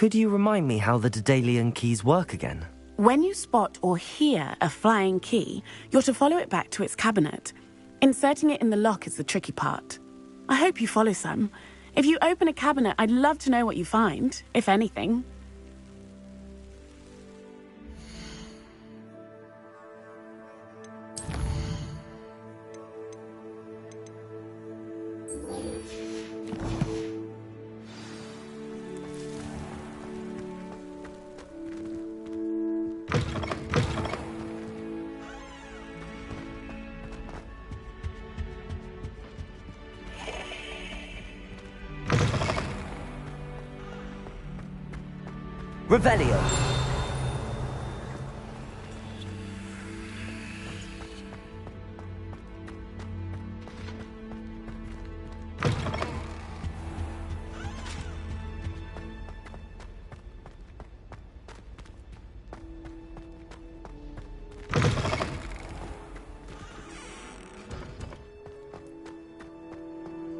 Could you remind me how the Daedalian keys work again? When you spot or hear a flying key, you're to follow it back to its cabinet. Inserting it in the lock is the tricky part. I hope you follow some. If you open a cabinet, I'd love to know what you find, if anything. Revelio!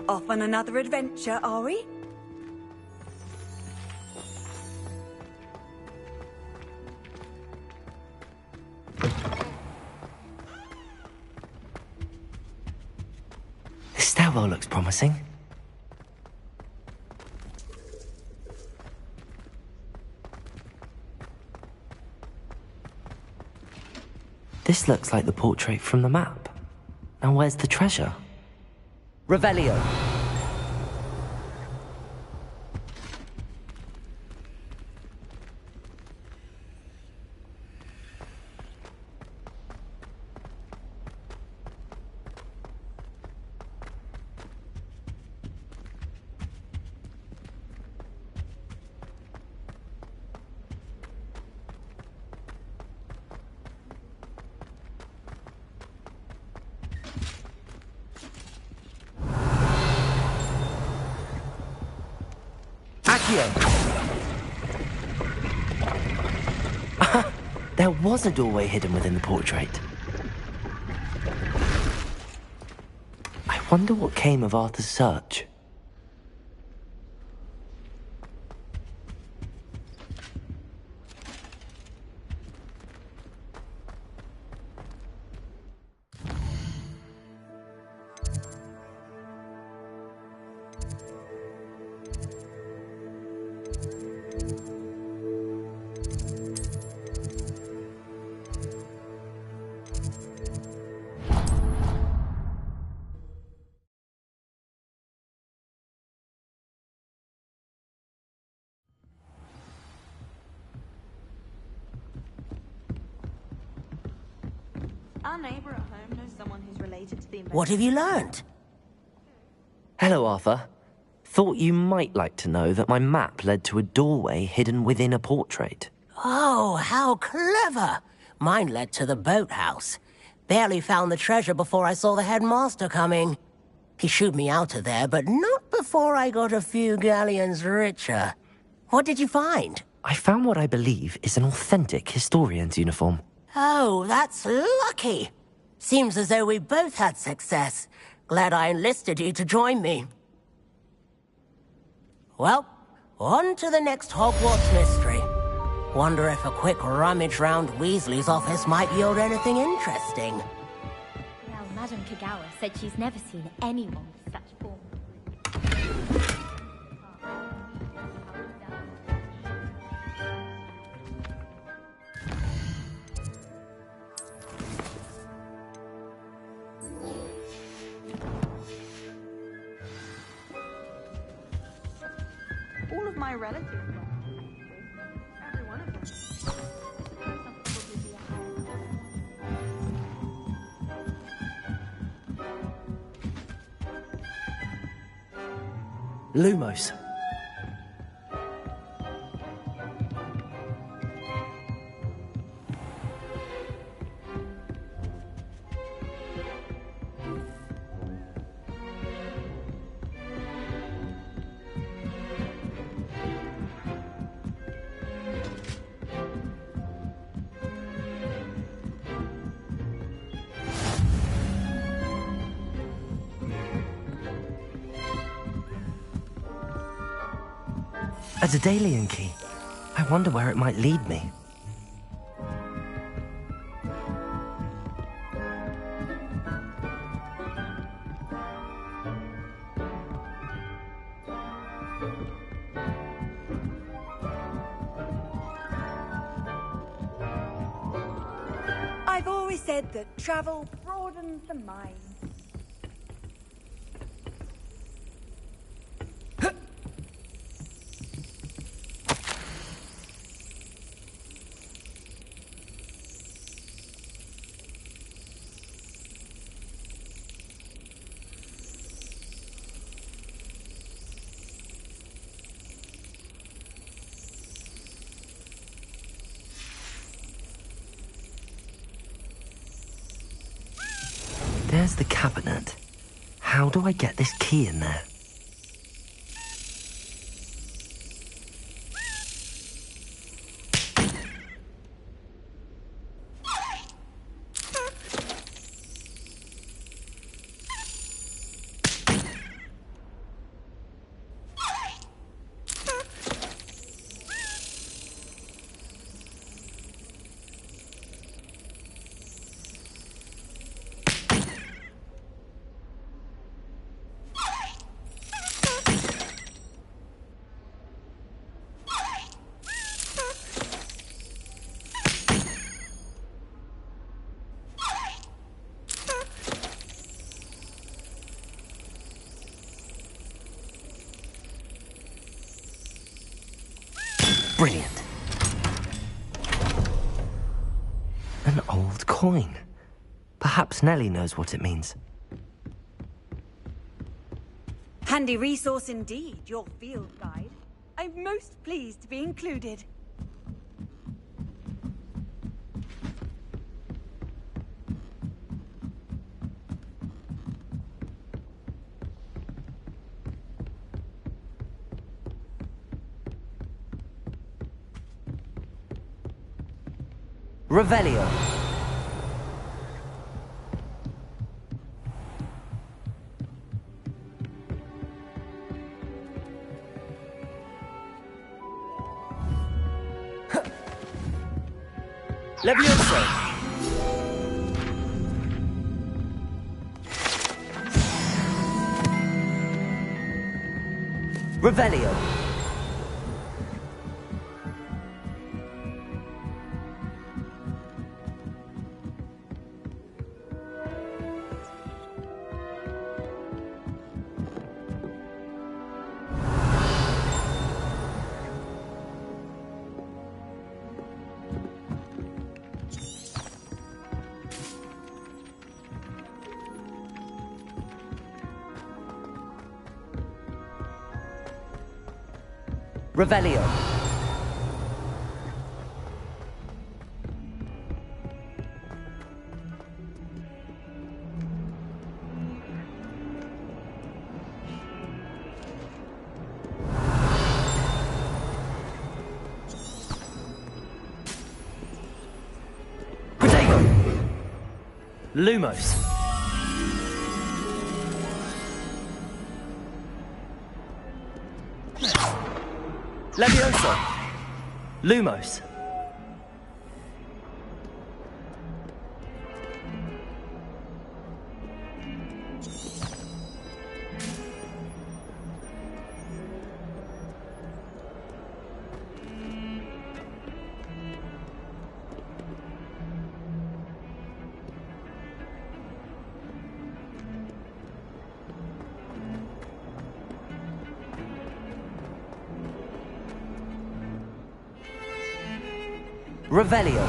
Off on another adventure, are we? This stairwell looks promising. This looks like the portrait from the map. Now where's the treasure? Revelio! There was a doorway hidden within the portrait. I wonder what came of Arthur's search. Our neighbour at home knows someone who's related to the inventor. What have you learned? Hello, Arthur. Thought you might like to know that my map led to a doorway hidden within a portrait. Oh, how clever! Mine led to the boathouse. Barely found the treasure before I saw the headmaster coming. He shooed me out of there, but not before I got a few galleons richer. What did you find? I found what I believe is an authentic historian's uniform. Oh, that's lucky. Seems as though we both had success. Glad I enlisted you to join me. Well, on to the next Hogwarts mystery. Wonder if a quick rummage round Weasley's office might yield anything interesting. Well, Madame Kagawa said she's never seen anyone with such form. All of my relatives were. Every one of them. Lumos. A Daedalian key. I wonder where it might lead me. I've always said that travel broadens the mind. There's the cabinet. How do I get this key in there? Brilliant. An old coin. Perhaps Nellie knows what it means. Handy resource indeed, your field guide. I'm most pleased to be included. Revelio. Levioso. Revelio. Revelio. Protego. Lumos. Levioso. Lumos. Revelio.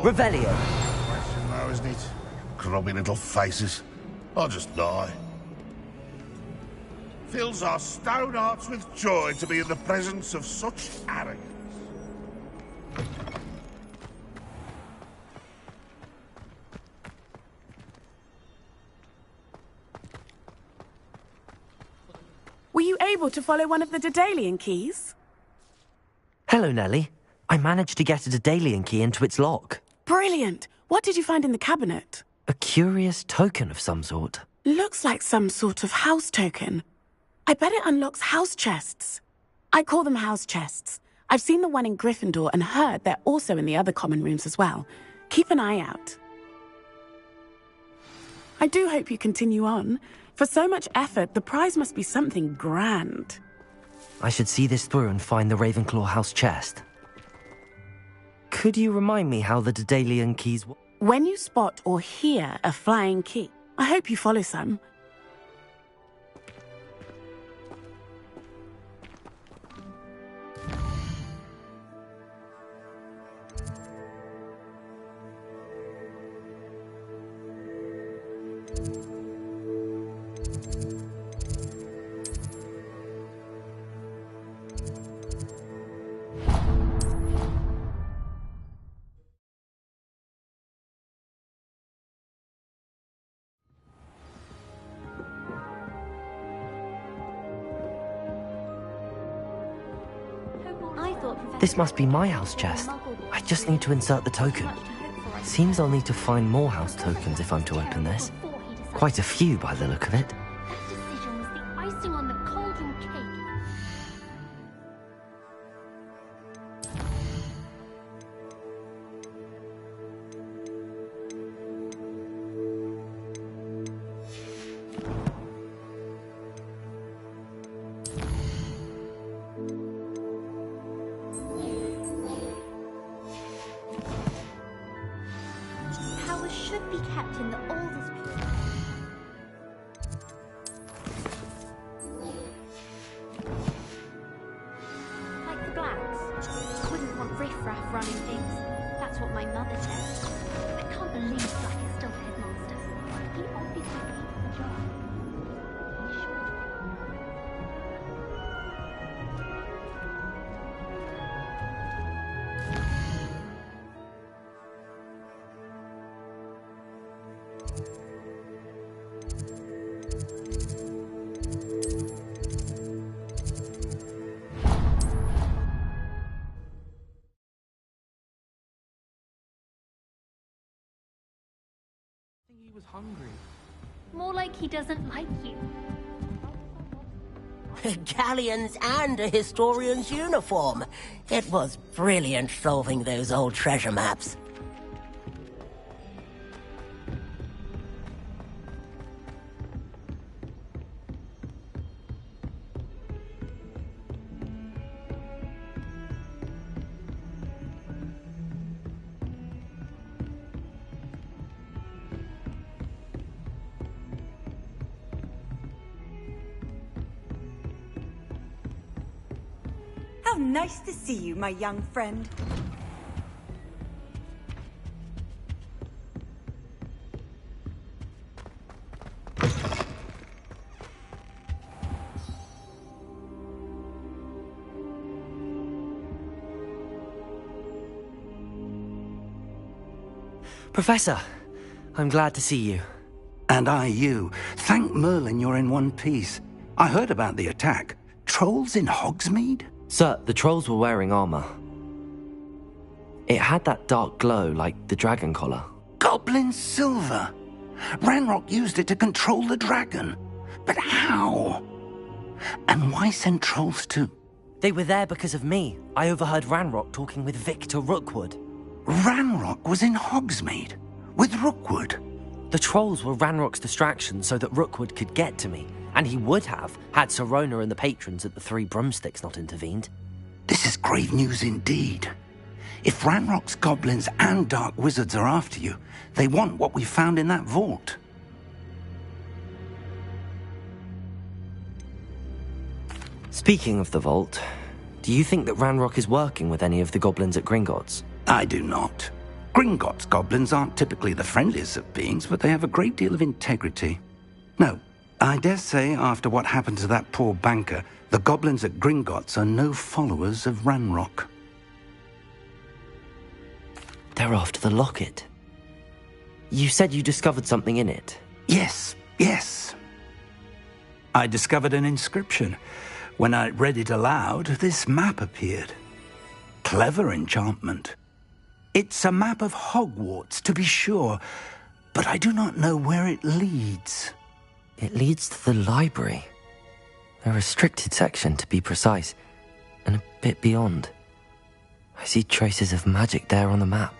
Revelio. Question though, isn't it? Grubby little faces. I'll just die. fills our stone hearts with joy to be in the presence of such arrogance. Were you able to follow one of the Daedalian keys? Hello, Nellie. I managed to get a Daedalian key into its lock. Brilliant! What did you find in the cabinet? A curious token of some sort. Looks like some sort of house token. I bet it unlocks house chests. I call them house chests. I've seen the one in Gryffindor and heard they're also in the other common rooms as well. Keep an eye out. I do hope you continue on. For so much effort, the prize must be something grand. I should see this through and find the Ravenclaw house chest. Could you remind me how the Daedalian keys... When you spot or hear a flying key, I hope you follow some. This must be my house chest. I just need to insert the token. Seems I'll need to find more house tokens if I'm to open this. Quite a few by the look of it. That decision was the icing on the cauldron cake. Should be kept in the oldest place. Like the blacks. Wouldn't want riffraff running things. That's what my mother said. I can't believe Black is still headmaster. He obviously hates the job. He should. He was hungry. More like he doesn't like you. Galleons and a historian's uniform. It was brilliant solving those old treasure maps. How nice to see you, my young friend. Professor, I'm glad to see you. And I you. Thank Merlin you're in one piece. I heard about the attack. Trolls in Hogsmeade? Sir, the trolls were wearing armor. It had that dark glow like the dragon collar. Goblin silver! Ranrock used it to control the dragon. But how? And why send trolls too? They were there because of me. I overheard Ranrock talking with Victor Rookwood. Ranrock was in Hogsmeade? With Rookwood? The trolls were Ranrock's distraction so that Rookwood could get to me. And he would have, had Sirona and the patrons at the Three Broomsticks not intervened. This is grave news indeed. If Ranrock's goblins and dark wizards are after you, they want what we found in that vault. Speaking of the vault, do you think that Ranrock is working with any of the goblins at Gringotts? I do not. Gringotts goblins aren't typically the friendliest of beings, but they have a great deal of integrity. No, I dare say, after what happened to that poor banker, the goblins at Gringotts are no followers of Ranrock. They're after the locket. You said you discovered something in it. Yes. I discovered an inscription. When I read it aloud, this map appeared. Clever enchantment. It's a map of Hogwarts, to be sure, but I do not know where it leads. It leads to the library. A restricted section, to be precise, and a bit beyond. I see traces of magic there on the map.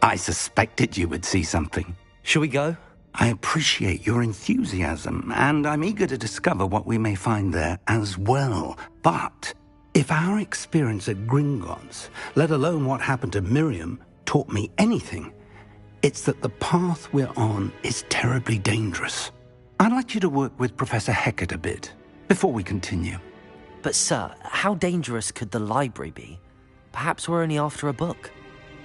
I suspected you would see something. Shall we go? I appreciate your enthusiasm, and I'm eager to discover what we may find there as well. But if our experience at Gringotts, let alone what happened to Miriam, taught me anything, it's that the path we're on is terribly dangerous. I'd like you to work with Professor Hecat a bit before we continue. But sir, how dangerous could the library be? Perhaps we're only after a book.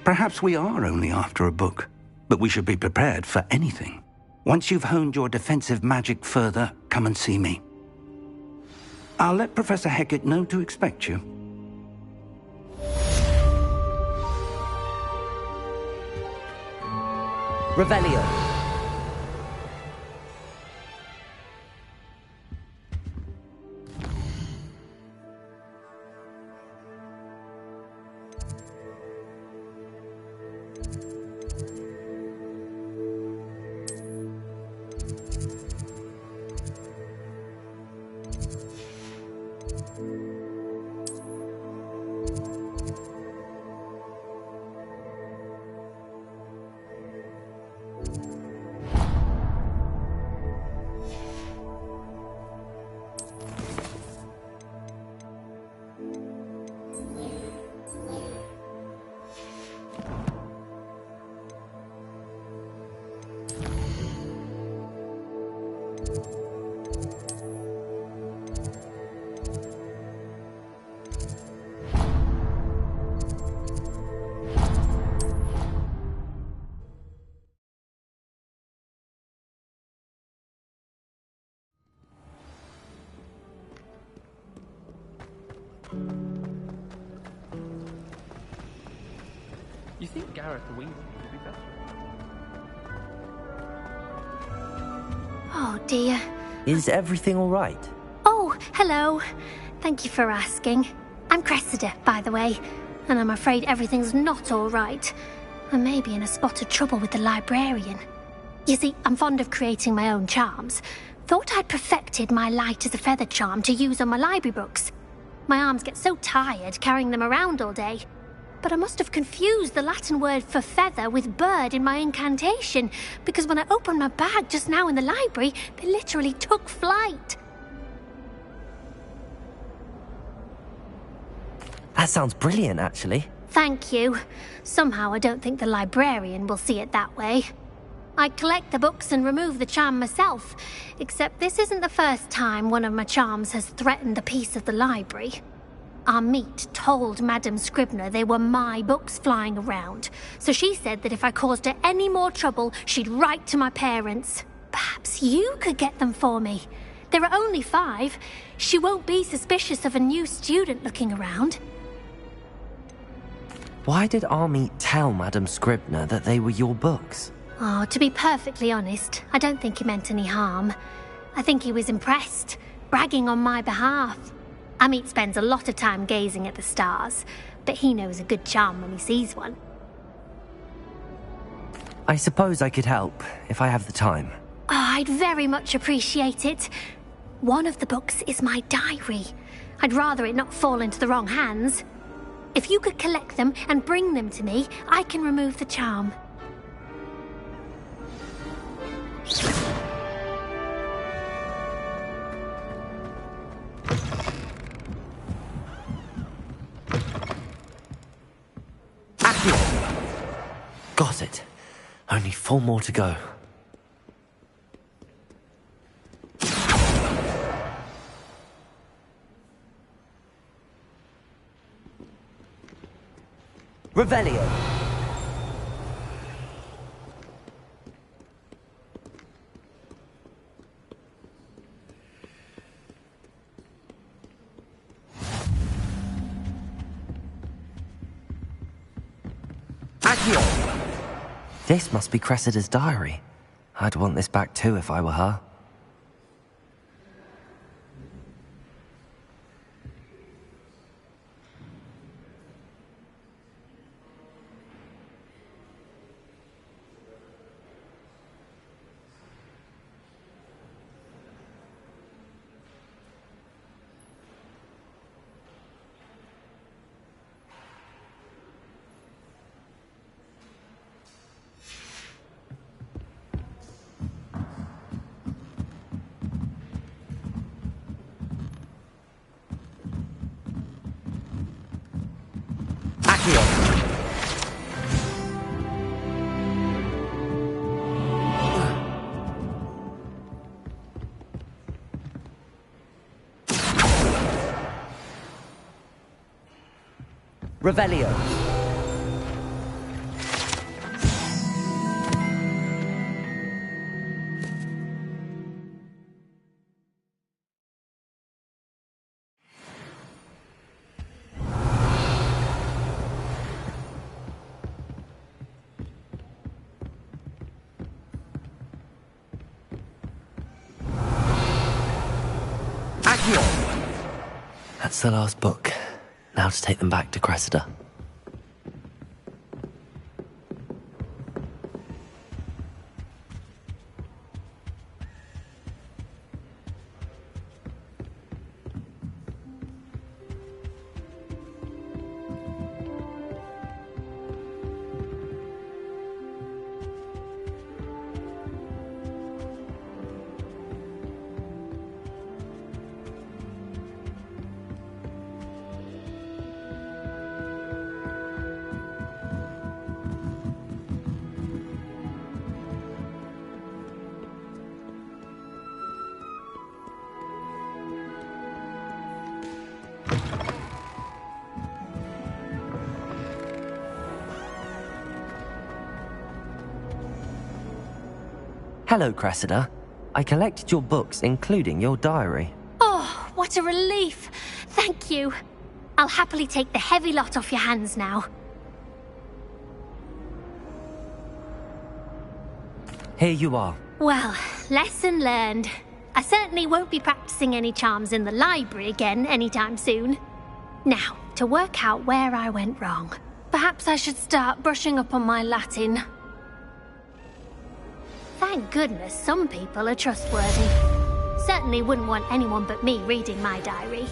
Perhaps we are only after a book, but we should be prepared for anything. Once you've honed your defensive magic further, come and see me. I'll let Professor Hecat know to expect you. Revelio. You think Gareth the Weaver would be better? Oh dear. Is everything all right? Oh, hello. Thank you for asking. I'm Cressida, by the way, and I'm afraid everything's not all right. I may be in a spot of trouble with the librarian. You see, I'm fond of creating my own charms. Thought I'd perfected my light as a feather charm to use on my library books. My arms get so tired carrying them around all day. But I must have confused the Latin word for feather with bird in my incantation, because when I opened my bag just now in the library, they literally took flight. That sounds brilliant, actually. Thank you. Somehow I don't think the librarian will see it that way. I collect the books and remove the charm myself, except this isn't the first time one of my charms has threatened the peace of the library. Our meet told Madame Scribner they were my books flying around, so she said that if I caused her any more trouble, she'd write to my parents. Perhaps you could get them for me. There are only 5. She won't be suspicious of a new student looking around. Why did Army tell Madame Scribner that they were your books? Oh, to be perfectly honest, I don't think he meant any harm. I think he was impressed, bragging on my behalf. Amit spends a lot of time gazing at the stars, but he knows a good charm when he sees one. I suppose I could help, if I have the time. Oh, I'd very much appreciate it. One of the books is my diary. I'd rather it not fall into the wrong hands. If you could collect them and bring them to me, I can remove the charm. Got it. Only 4 more to go. Revelio. This must be Cressida's diary. I'd want this back too if I were her. Revelio. That's the last book. Now to take them back to Cressida. Hello, Cressida. I collected your books, including your diary. Oh, what a relief. Thank you. I'll happily take the heavy lot off your hands now. Here you are. Well, lesson learned. I certainly won't be practicing any charms in the library again anytime soon. Now, to work out where I went wrong. Perhaps I should start brushing up on my Latin. Thank goodness some people are trustworthy. Certainly wouldn't want anyone but me reading my diary.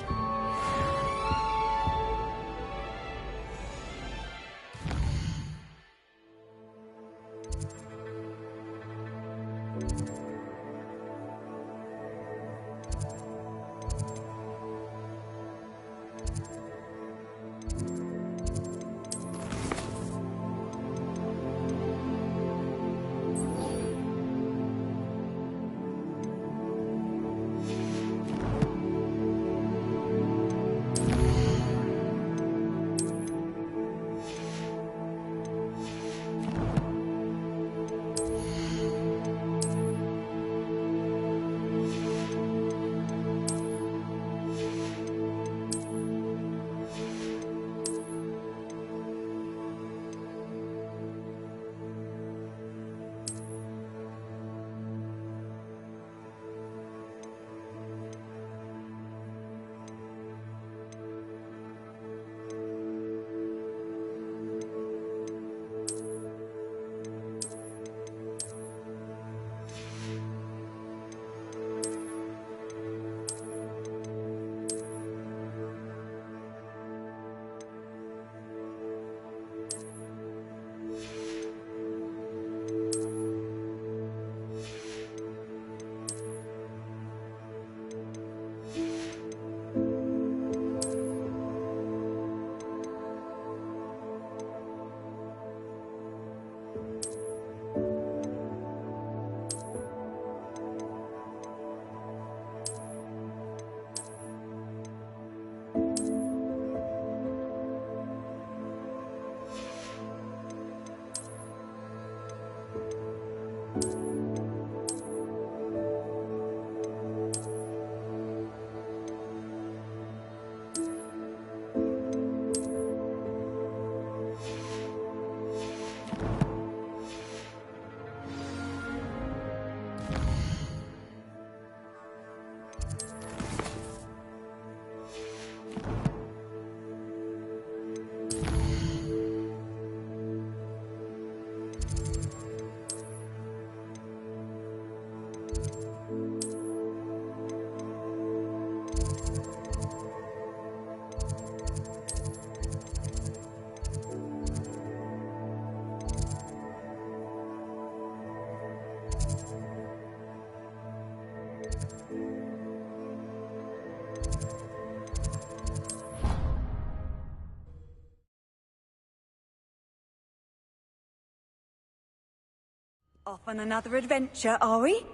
Off on another adventure, are we?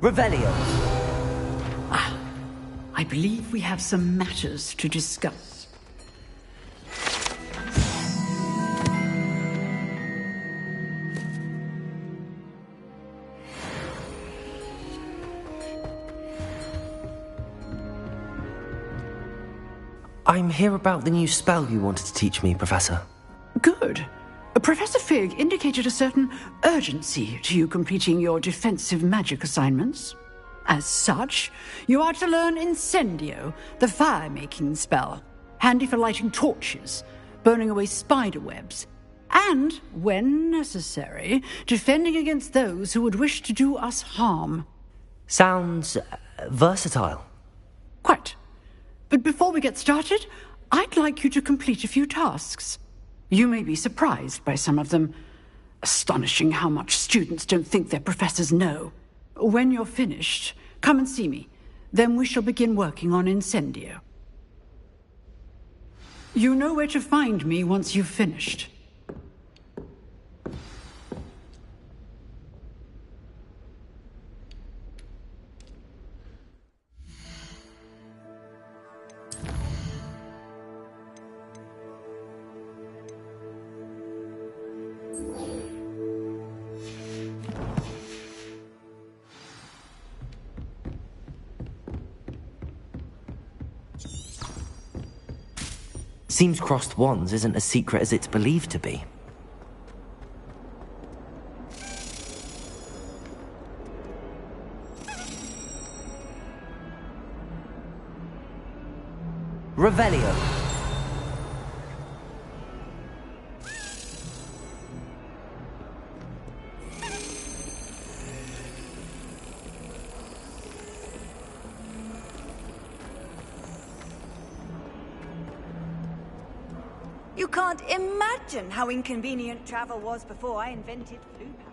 Revelio. I believe we have some matters to discuss. I'm here about the new spell you wanted to teach me, Professor. Good. Professor Fig indicated a certain urgency to you completing your defensive magic assignments. As such, you are to learn Incendio, the fire-making spell, handy for lighting torches, burning away spider webs, and, when necessary, defending against those who would wish to do us harm. Sounds versatile. Quite. But before we get started, I'd like you to complete a few tasks. You may be surprised by some of them. Astonishing how much students don't think their professors know. When you're finished, come and see me. Then we shall begin working on Incendio. You know where to find me once you've finished. Seems crossed wands isn't as secret as it's believed to be. Revelio. You can't imagine how inconvenient travel was before I invented flu power.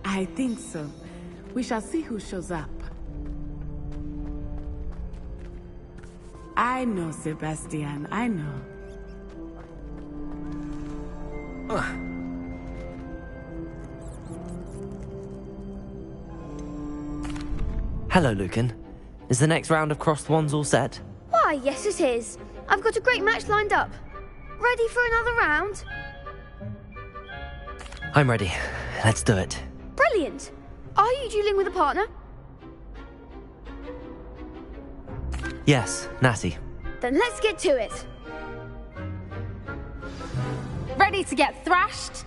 I think so. We shall see who shows up. I know, Sebastian, I know. Hello, Lucan. Is the next round of crossed wands all set? Why, yes it is. I've got a great match lined up. Ready for another round? I'm ready. Let's do it. Brilliant. Are you dueling with a partner? Yes, Natty. Then let's get to it. Ready to get thrashed?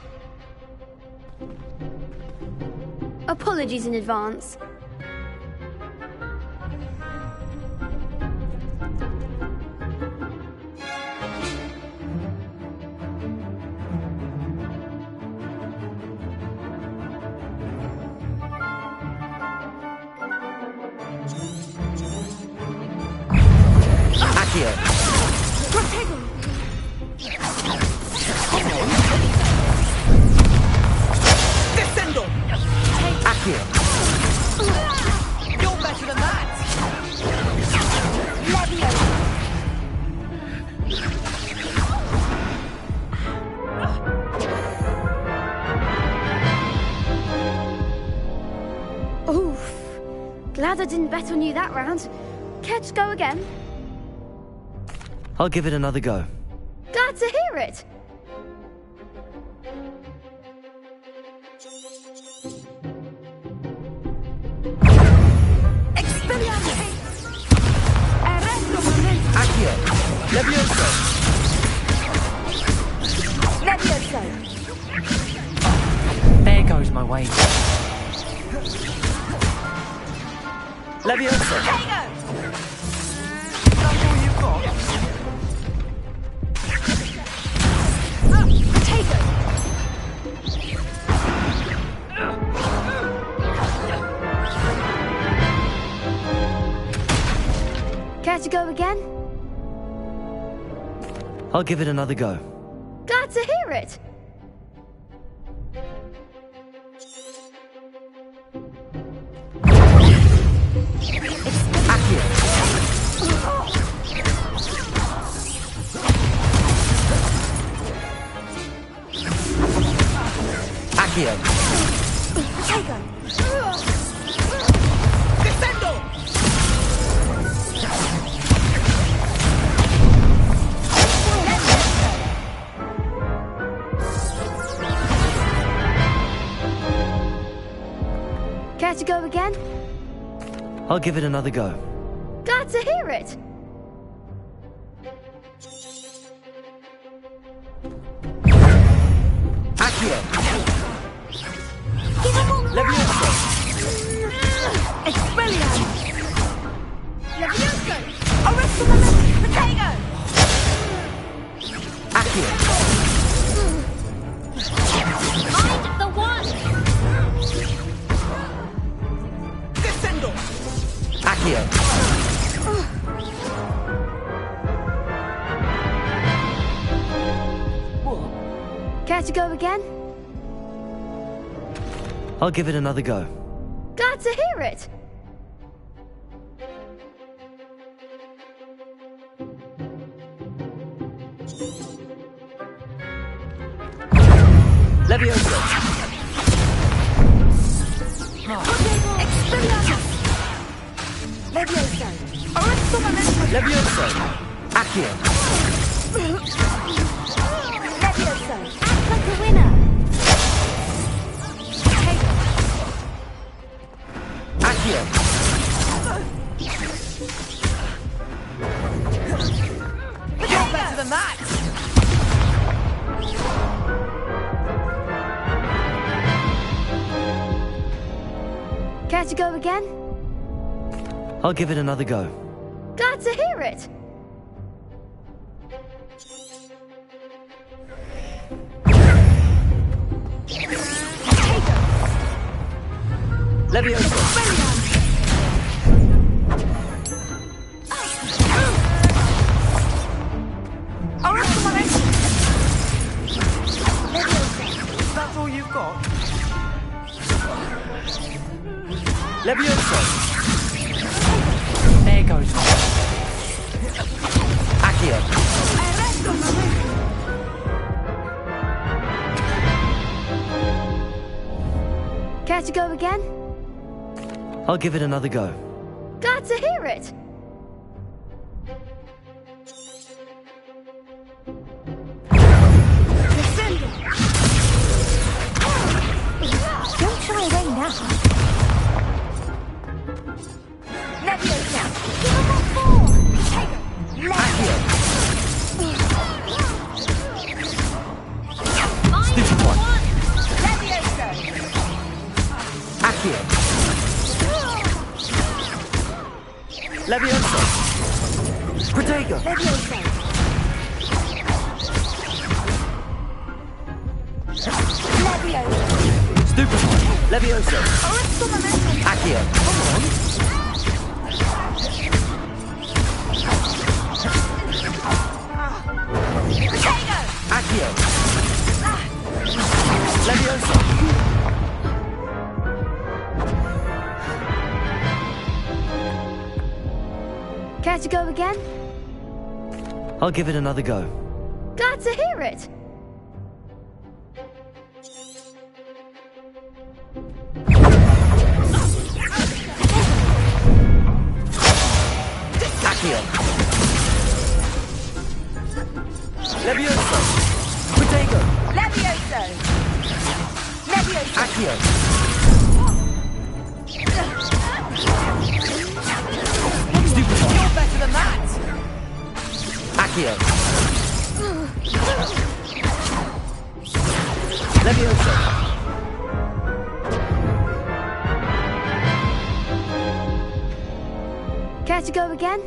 Apologies in advance. Descendo! Accio! You're better than that! Levio! Oof. Glad I didn't bet on you that round. Care to go again? I'll give it another go. Glad to hear it. Leviosa! That's all you've got? Care to go again? I'll give it another go. Glad to hear it. Accio! Descendo! Care to go again? I'll give it another go. Glad to hear it. Accio! Leviosa! Expelliarmus! Levioso! Arrest the momentum! Potato! Accio! Mind the one! Descendo! Accio! Care to go again? I'll give it another go. Glad to hear it. Leviosa! Expelliarmus! Levioso! Arrest the momentum! Leviosa! Accio! Levioso! Act like a winner. Accio! You're better than that! Care to go again? I'll give it another go. Glad to hear it. Leviosa! Arrest the momentum! That's all you've got? Leviosa! There goes one. Accio! Arrest the momentum! Care to go again? I'll give it another go. Glad to hear it. Don't shy away now. Leviosa! Give him a four! Accio! Mind Stupid the one. Leviosa! Accio! Leviosa! Protego! Leviosa! Leviosa! Stupid one! Leviosa! Arrest the momentum! Accio! Come on! Potato! Accio! Leviosa! Care to go again? I'll give it another go. Glad to hear it. Accio! Leviosa! Protego! Levioso! Levioso! Accio! Stupid one! You're better than that! Accio! Leviosa! Care to go again?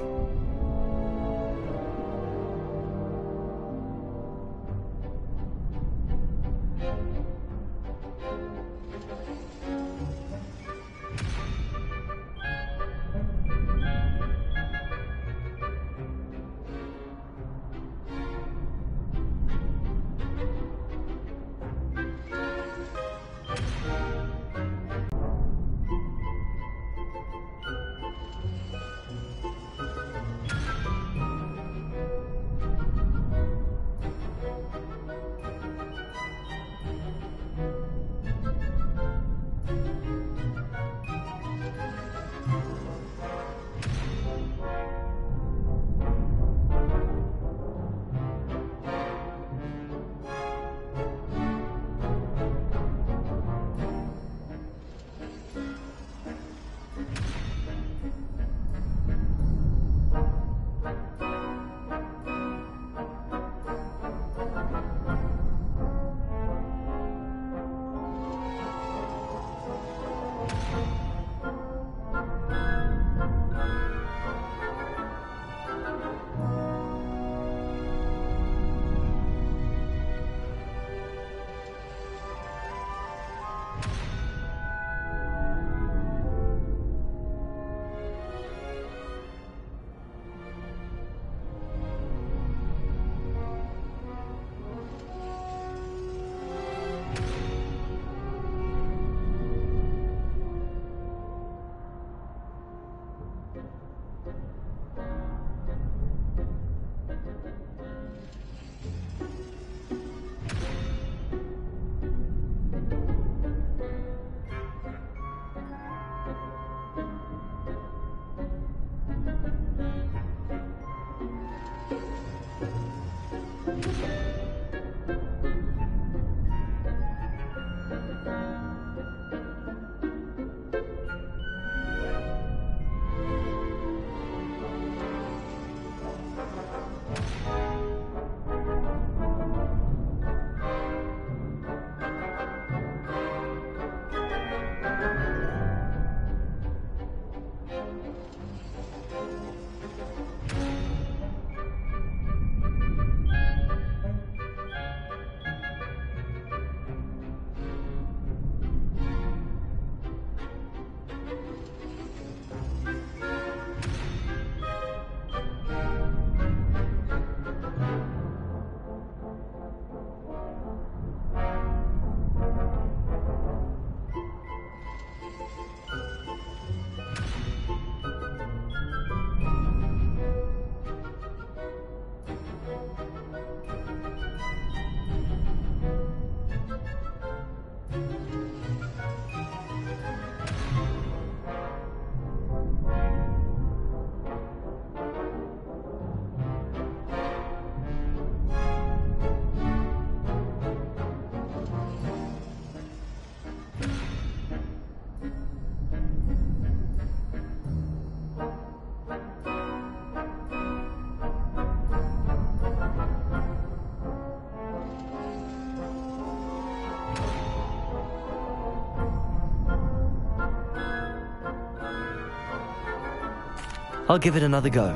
I'll give it another go.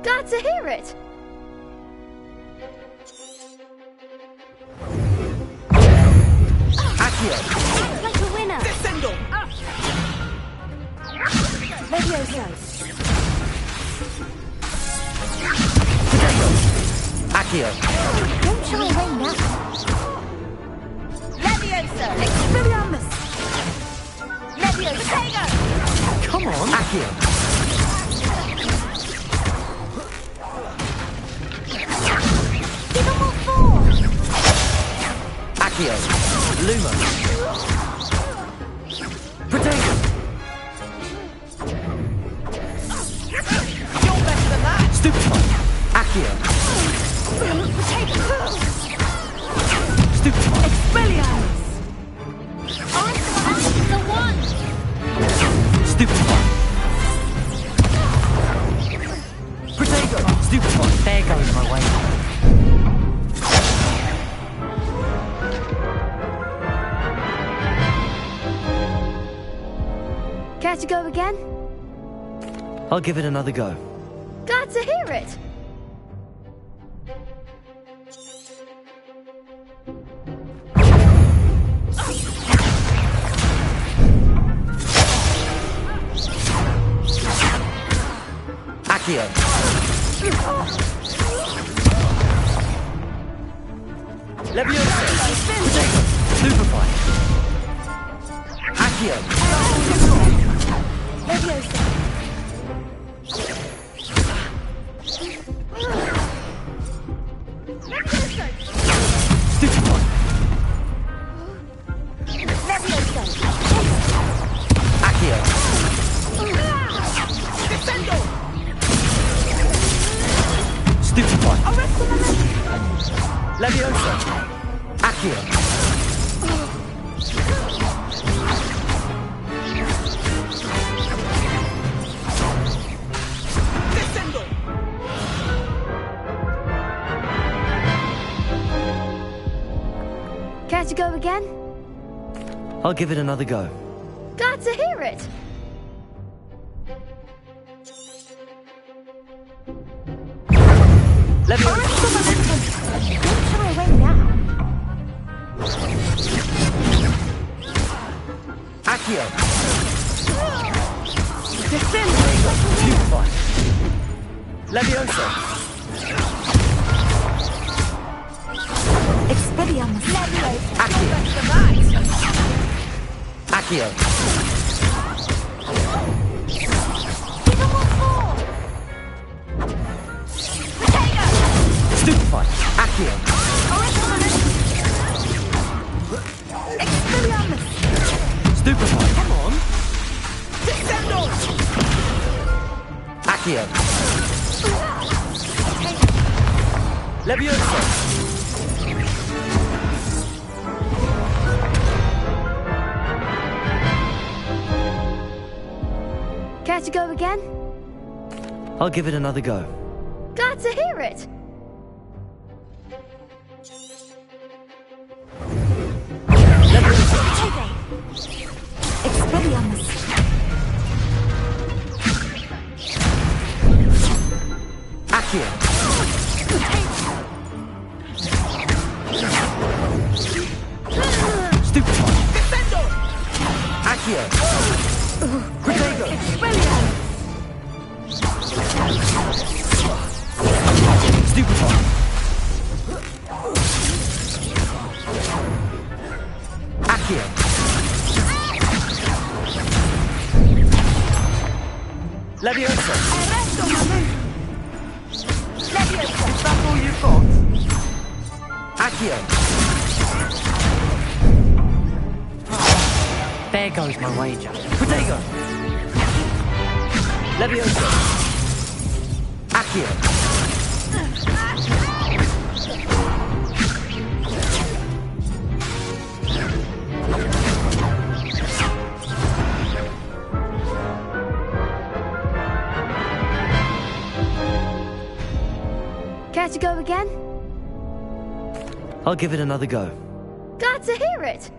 Glad to hear it. Accio! Act like a winner. Descendo! Levioso. Accio! Don't shy away now. Levioso! Expelliarmus! Levioso! Potato! Come on! Accio! Give them all four. Accio! Luma! Potato! You're better than that! Stupefy! Accio! Potato. Stupefy! Expelliarmus! I'm the one. Stupefy! Potato! Stupefy! There goes my way. Care to go again? I'll give it another go. Glad to hear it. Accio. Leviosa. Superfly. Accio. Leviosa. Superfly. Leviosa. Accio. Defendo. Stupefy. Arresto momentum. Leviosa. Accio. Care to go again? I'll give it another go. Glad to hear it. Leviosa. Arresto momentum. Don't shy away now. Accio. Defend. Stupefy. Leviosa. Expelliarmus. Leviosa. Accio. Accio. Stupefy. Accio. Expelliarmus. Stupefy. Come on. Accio. Leviosa. Care to go again? I'll give it another go. Glad to hear it. Expelliarmus. Accio. Stupefy. Accio. Protego. Stupefy. Accio. Leviosa. Leviosa. Is that all you've got? Accio. There goes my wager. Protego. Leviosa. Accio. Care to go again? I'll give it another go. Glad to hear it.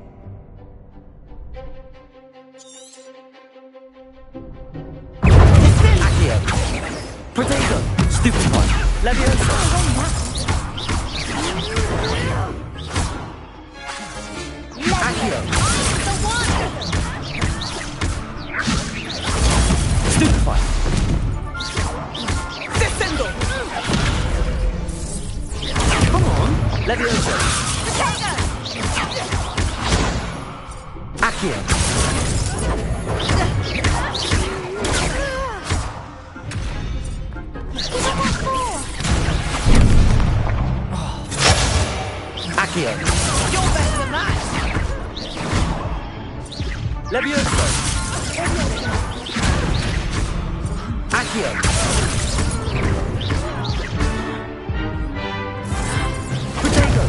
Accio. Protego. Stupefy. Leviosa. Accio. Stupefy. Defendo. Come on. Leviosa. Accio. Accio. You're better than that. Leviosa. Accio. Protego.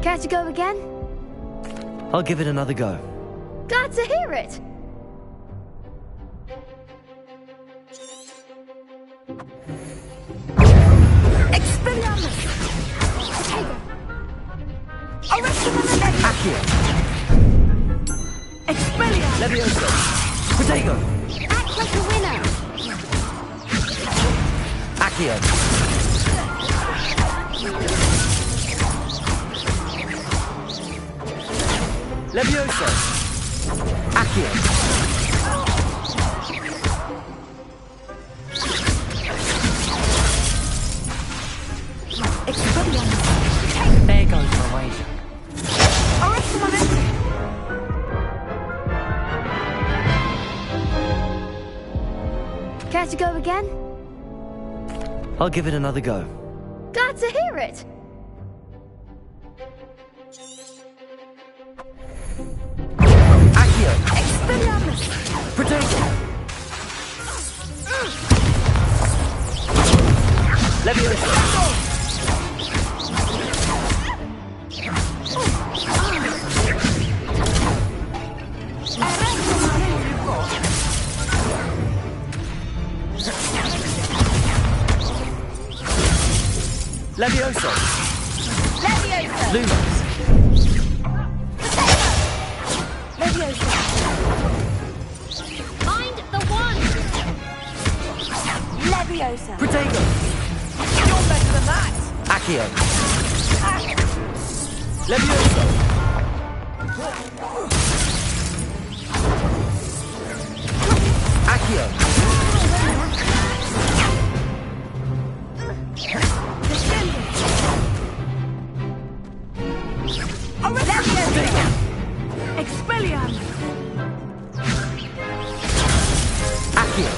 Care to go again? I'll give it another go. Glad to hear it. Expelliarmus. Protego. Levioso! Protego! Act like a winner! Accio! Levioso! Accio! There goes my wager. Care to go again? I'll give it another go. Glad to hear it! Accio! Expelliarmus! Protego! Levioso! Levioso! Levioso! Lumos! Levioso! Find the one! Leviosa! Protego! You're better than that! Accio! Levioso! Accio! Expelliarmus! Accio!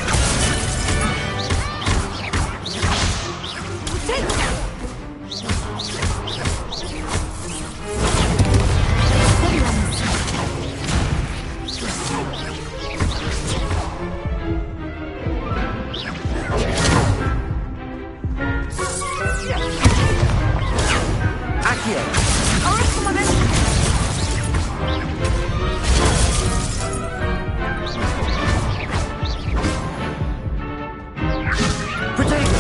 Accio! Protego!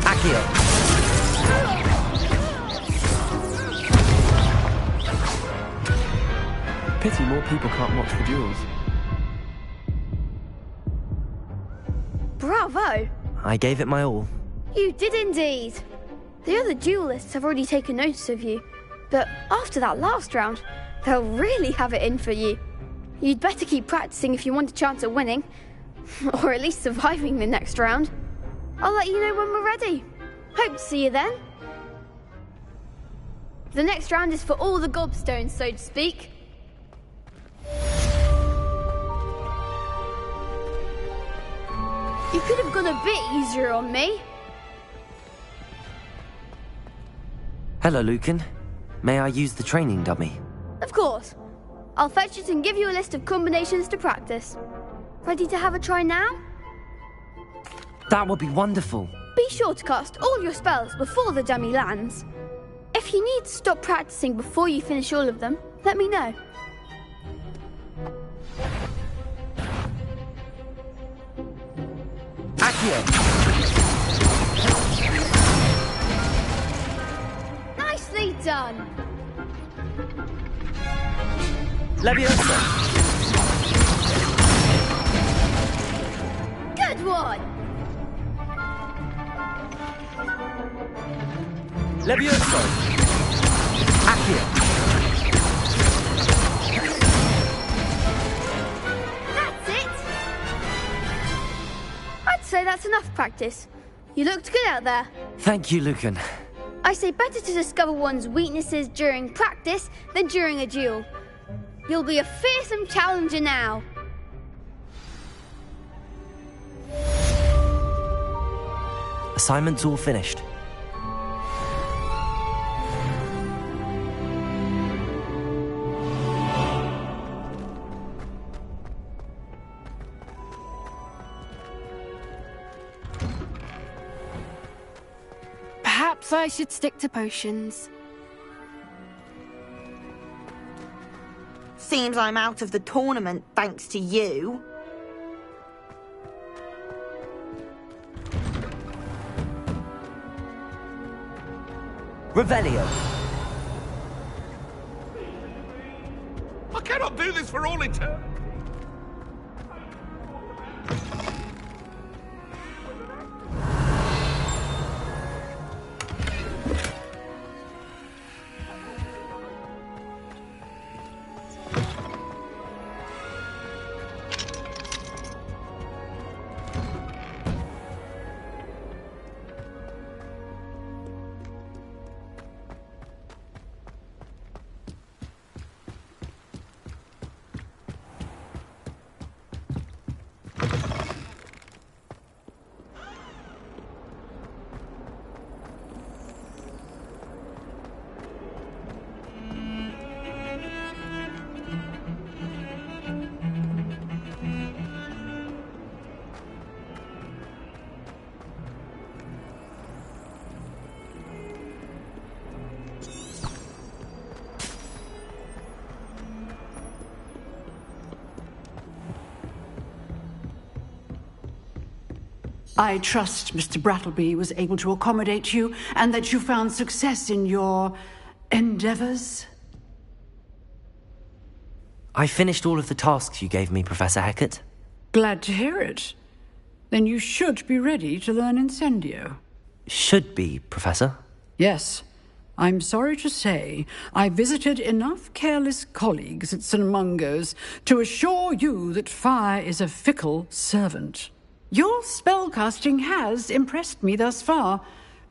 Accio! Pity more people can't watch the duels. Bravo! I gave it my all. You did indeed. The other duelists have already taken notice of you, but after that last round, they'll really have it in for you. You'd better keep practicing if you want a chance at winning, or at least surviving the next round. I'll let you know when we're ready. Hope to see you then. The next round is for all the gobstones, so to speak. You could have gone a bit easier on me. Hello, Lucan. May I use the training dummy? Of course. I'll fetch it and give you a list of combinations to practice. Ready to have a try now? That would be wonderful. Be sure to cast all your spells before the dummy lands. If you need to stop practicing before you finish all of them, let me know. Accio! Nicely done! Leviosa! Good one! Levioso! Accio! That's it! I'd say that's enough practice. You looked good out there. Thank you, Lucan. I say better to discover one's weaknesses during practice than during a duel. You'll be a fearsome challenger now. Assignment's all finished. Perhaps I should stick to potions. Seems I'm out of the tournament thanks to you. Revelio. I cannot do this for all eternity. I trust Mr. Brattleby was able to accommodate you and that you found success in your endeavors. I finished all of the tasks you gave me, Professor Hecat. Glad to hear it. Then you should be ready to learn Incendio. Should be, Professor? Yes. I'm sorry to say, I visited enough careless colleagues at St. Mungo's to assure you that fire is a fickle servant. Your spellcasting has impressed me thus far,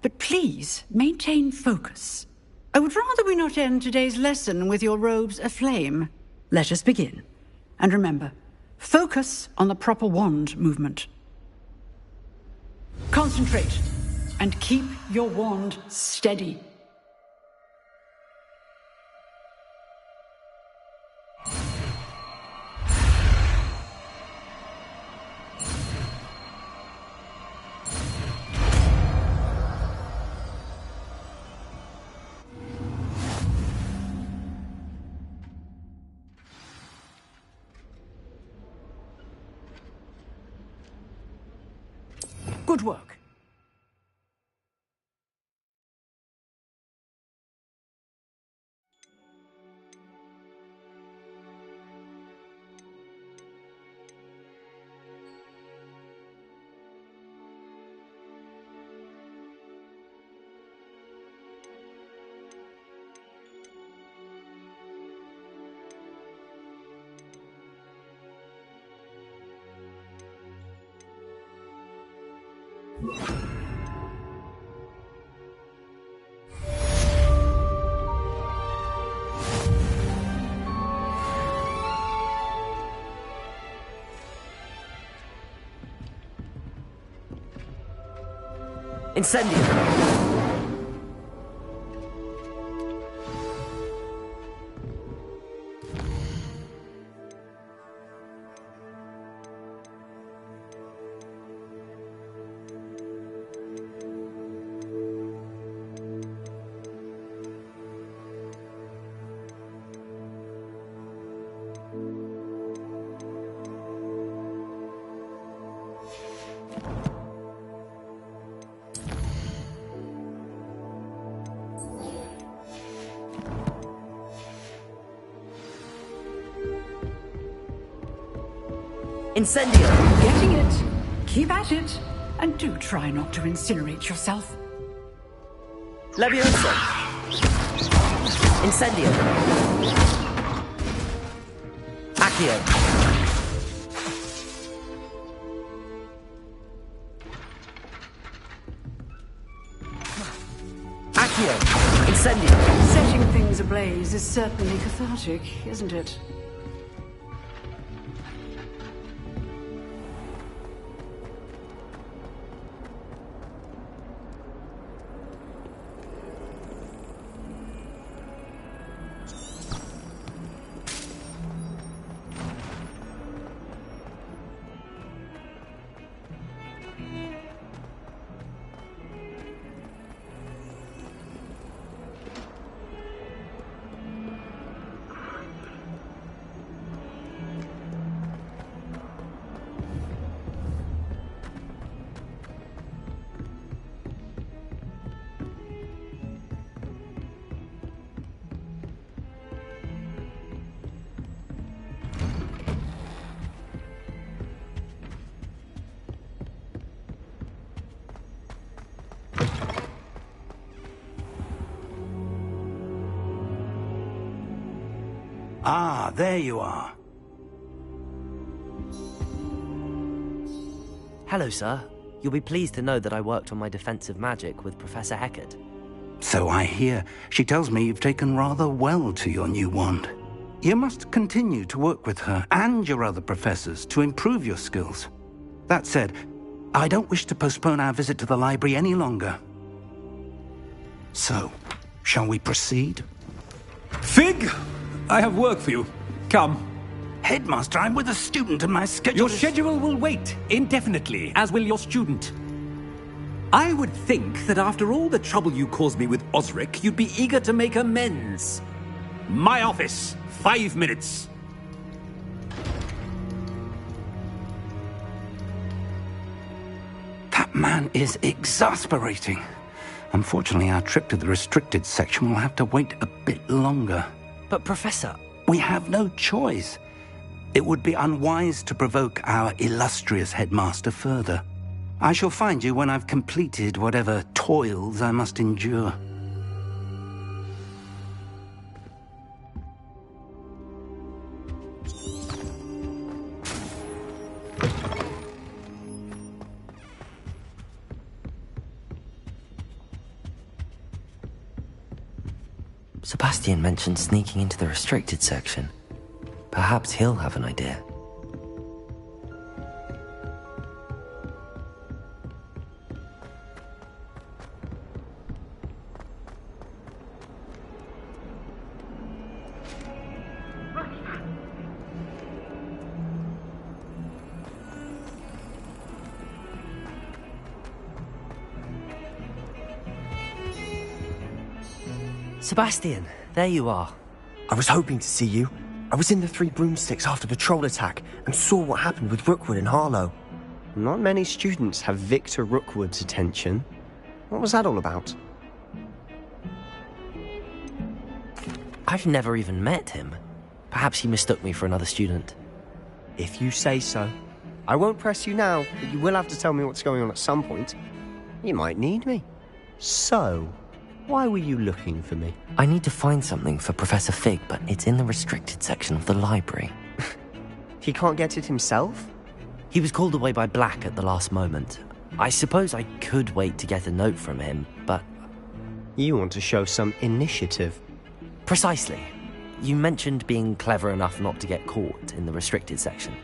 but please maintain focus. I would rather we not end today's lesson with your robes aflame. Let us begin. And remember, focus on the proper wand movement. Concentrate, and keep your wand steady. Good work. Incendio! Incendio! Getting it. Keep at it. And do try not to incinerate yourself. Leviosa! Incendio! Accio! Accio! Incendio! Setting things ablaze is certainly cathartic, isn't it? Ah, there you are. Hello, sir. You'll be pleased to know that I worked on my defensive magic with Professor Hecat. So I hear. She tells me you've taken rather well to your new wand. You must continue to work with her and your other professors to improve your skills. That said, I don't wish to postpone our visit to the library any longer. So, shall we proceed? Fig! I have work for you. Come. Headmaster, I'm with a student and my schedule Your schedule will wait indefinitely, as will your student. I would think that after all the trouble you caused me with Osric, you'd be eager to make amends. My office, 5 minutes. man is exasperating. Unfortunately, our trip to the restricted section will have to wait a bit longer. But Professor... We have no choice. It would be unwise to provoke our illustrious headmaster further. I shall find you when I've completed whatever toils I must endure. Sebastian mentioned sneaking into the restricted section. Perhaps he'll have an idea. Sebastian, there you are. I was hoping to see you. I was in the Three Broomsticks after the troll attack and saw what happened with Rookwood and Harlow. Not many students have Victor Rookwood's attention. What was that all about? I've never even met him. Perhaps he mistook me for another student. If you say so. I won't press you now, but you will have to tell me what's going on at some point. You might need me. So, why were you looking for me? I need to find something for Professor Fig, but it's in the restricted section of the library. He can't get it himself? He was called away by Black at the last moment. I suppose I could wait to get a note from him, but... You want to show some initiative. Precisely. You mentioned being clever enough not to get caught in the restricted section.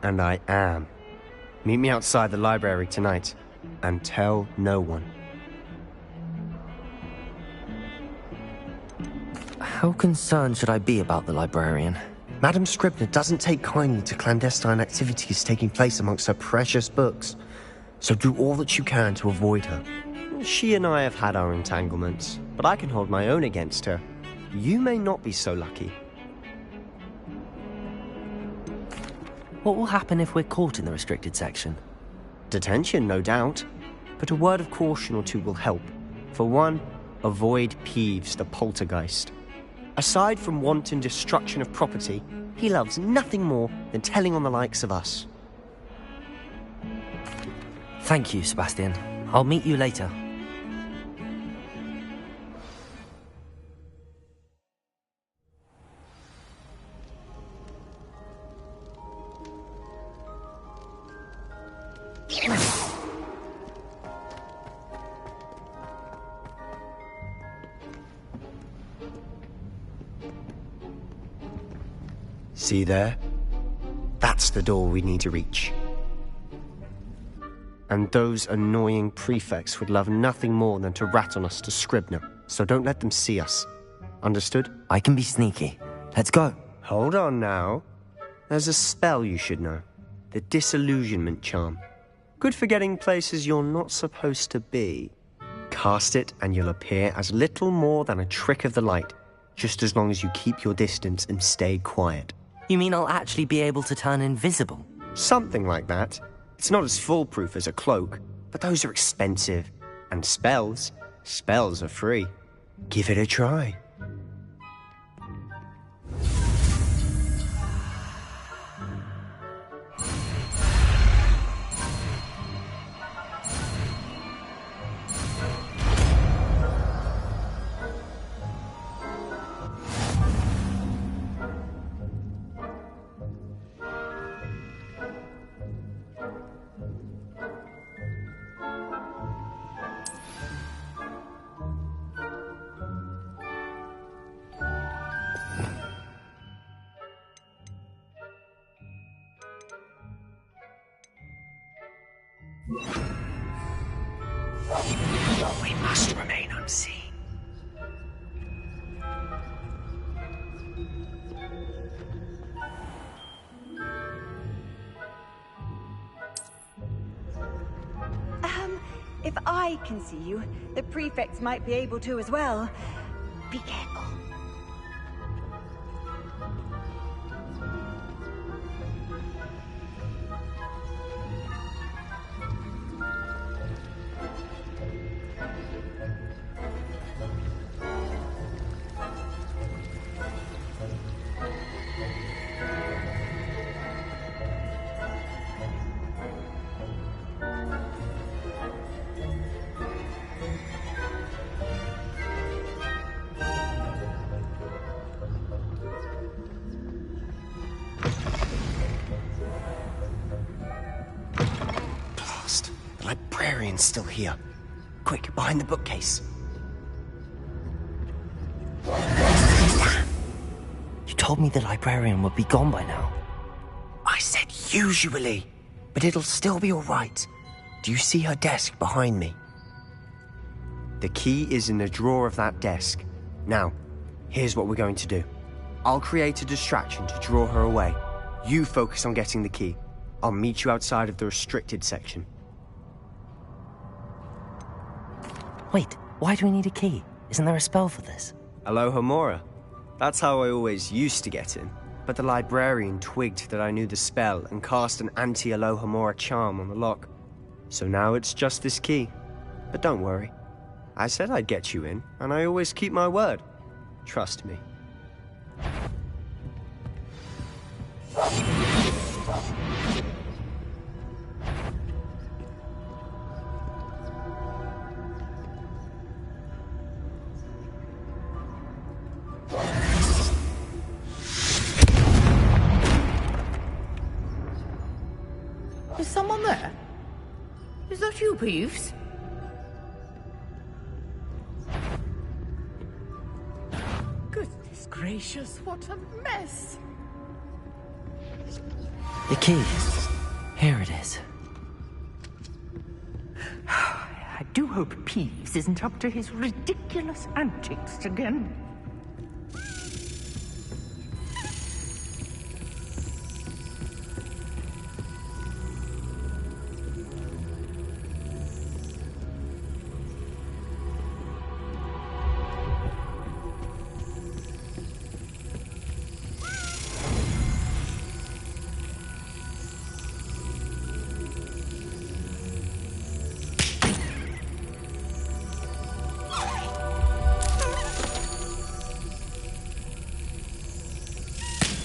And I am. Meet me outside the library tonight, and tell no one. How concerned should I be about the librarian? Madam Scribner doesn't take kindly to clandestine activities taking place amongst her precious books, so do all that you can to avoid her. She and I have had our entanglements, but I can hold my own against her. You may not be so lucky. What will happen if we're caught in the restricted section? Detention, no doubt, but a word of caution or two will help. For one, avoid Peeves, the poltergeist. Aside from wanton destruction of property, he loves nothing more than telling on the likes of us. Thank you, Sebastian. I'll meet you later. See there? That's the door we need to reach. And those annoying prefects would love nothing more than to rat on us to Scribner, so don't let them see us. Understood? I can be sneaky. Let's go. Hold on now. There's a spell you should know. The Disillusionment Charm. Good for getting places you're not supposed to be. Cast it and you'll appear as little more than a trick of the light, just as long as you keep your distance and stay quiet. You mean I'll actually be able to turn invisible? Something like that. It's not as foolproof as a cloak, but those are expensive. And spells are free. Give it a try. We must remain unseen. If I can see you, the prefects might be able to as well. Be careful. librarian's still here. Quick, behind the bookcase. You told me the librarian would be gone by now. I said usually, but it'll still be all right. Do you see her desk behind me? The key is in the drawer of that desk. Now, here's what we're going to do. I'll create a distraction to draw her away. You focus on getting the key. I'll meet you outside of the restricted section. Wait, why do we need a key? Isn't there a spell for this? Alohomora. That's how I always used to get in. But the librarian twigged that I knew the spell and cast an anti-Alohomora charm on the lock. So now it's just this key. But don't worry. I said I'd get you in, and I always keep my word. Trust me. Is someone there? Is that you, Peeves? Goodness gracious, what a mess! The key. Here it is. I do hope Peeves isn't up to his ridiculous antics again.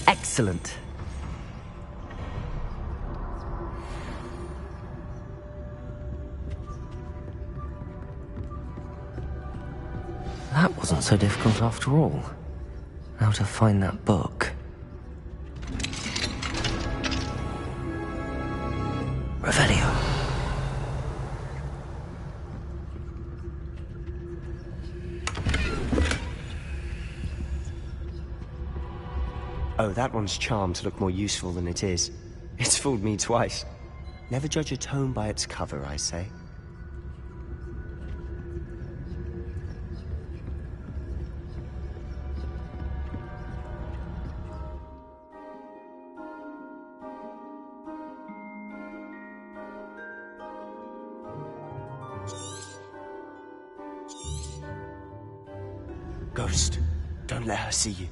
Excellent. That wasn't so difficult after all. How to find that book. Revelio. Oh, that one's charmed to look more useful than it is. It's fooled me twice. Never judge a tome by its cover, I say. Ghost, don't let her see you.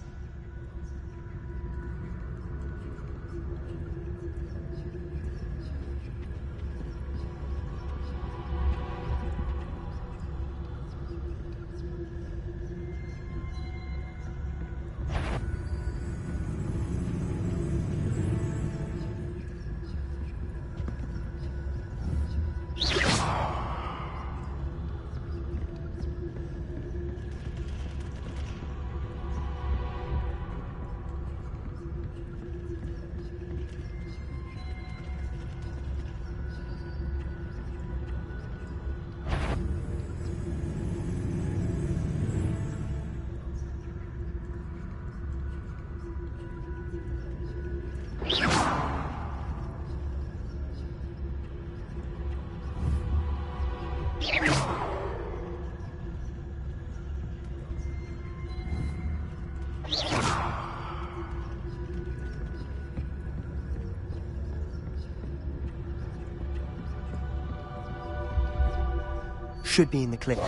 Should be in the clip.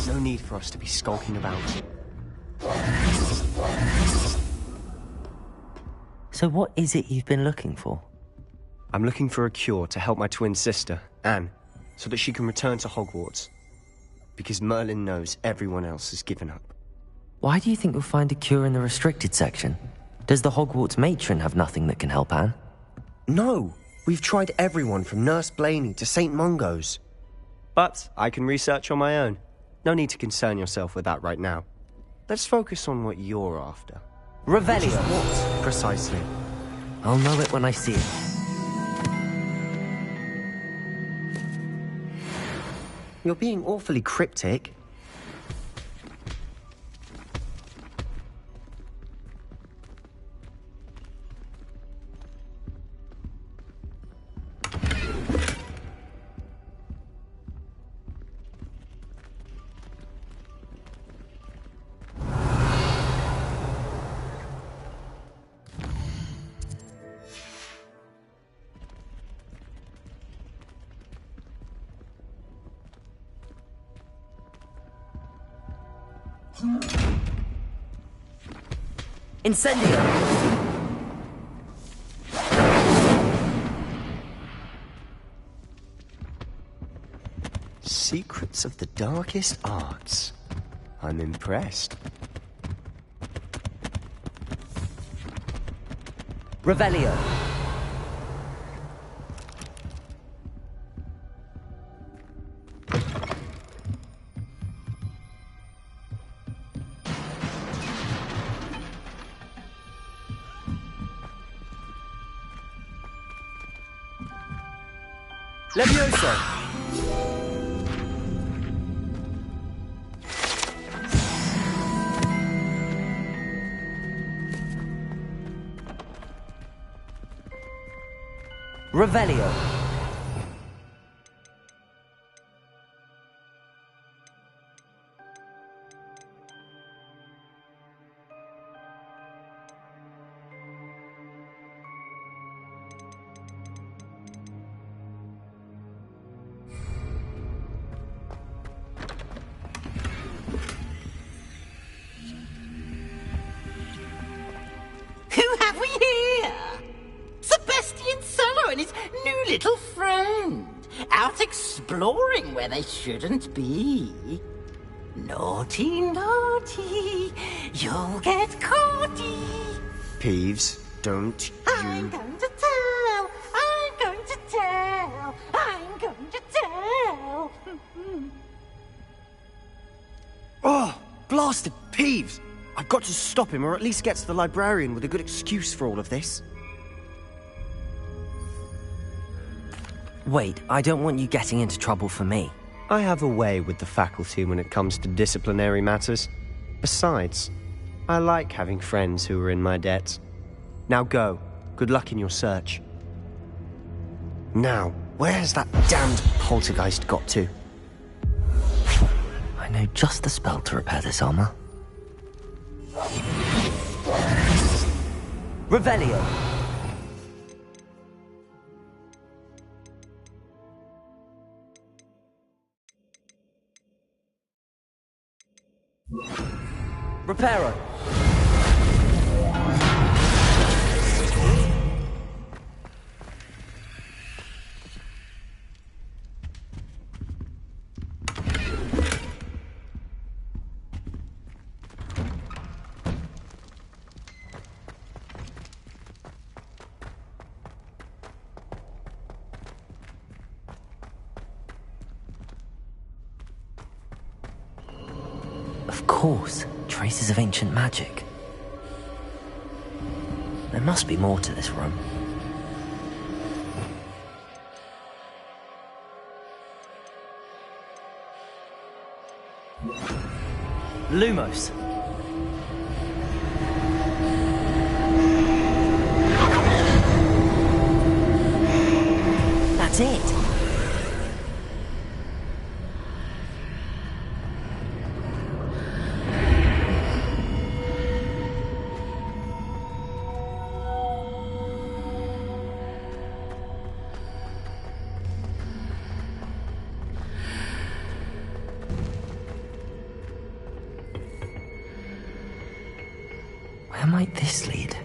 No need for us to be skulking about. So what is it you've been looking for? I'm looking for a cure to help my twin sister, Anne, so that she can return to Hogwarts. Because Merlin knows everyone else has given up. Why do you think you'll find a cure in the restricted section? Does the Hogwarts matron have nothing that can help Anne? No! We've tried everyone from Nurse Blaney to St. Mungo's. But I can research on my own. No need to concern yourself with that right now. Let's focus on what you're after. Revelio. What, precisely? I'll know it when I see it. You're being awfully cryptic. Incendio! Secrets of the darkest arts. I'm impressed. Revelio. Levioso! Revelio. Who have we here? Sebastian Solo and his new little friend. Out exploring where they shouldn't be. Naughty, naughty. You'll get caughty. Peeves, don't I'm you... going to tell. I'm going to tell. I'm going to tell. Oh, blasted Peeves! I've got to stop him, or at least get to the librarian with a good excuse for all of this. Wait, I don't want you getting into trouble for me. I have a way with the faculty when it comes to disciplinary matters. Besides, I like having friends who are in my debt. Now go. Good luck in your search. Now, where's that damned poltergeist got to? I know just the spell to repair this armor. Revelio. Reparo. Of course, traces of ancient magic. There must be more to this room. Lumos. That's it. Where might this lead?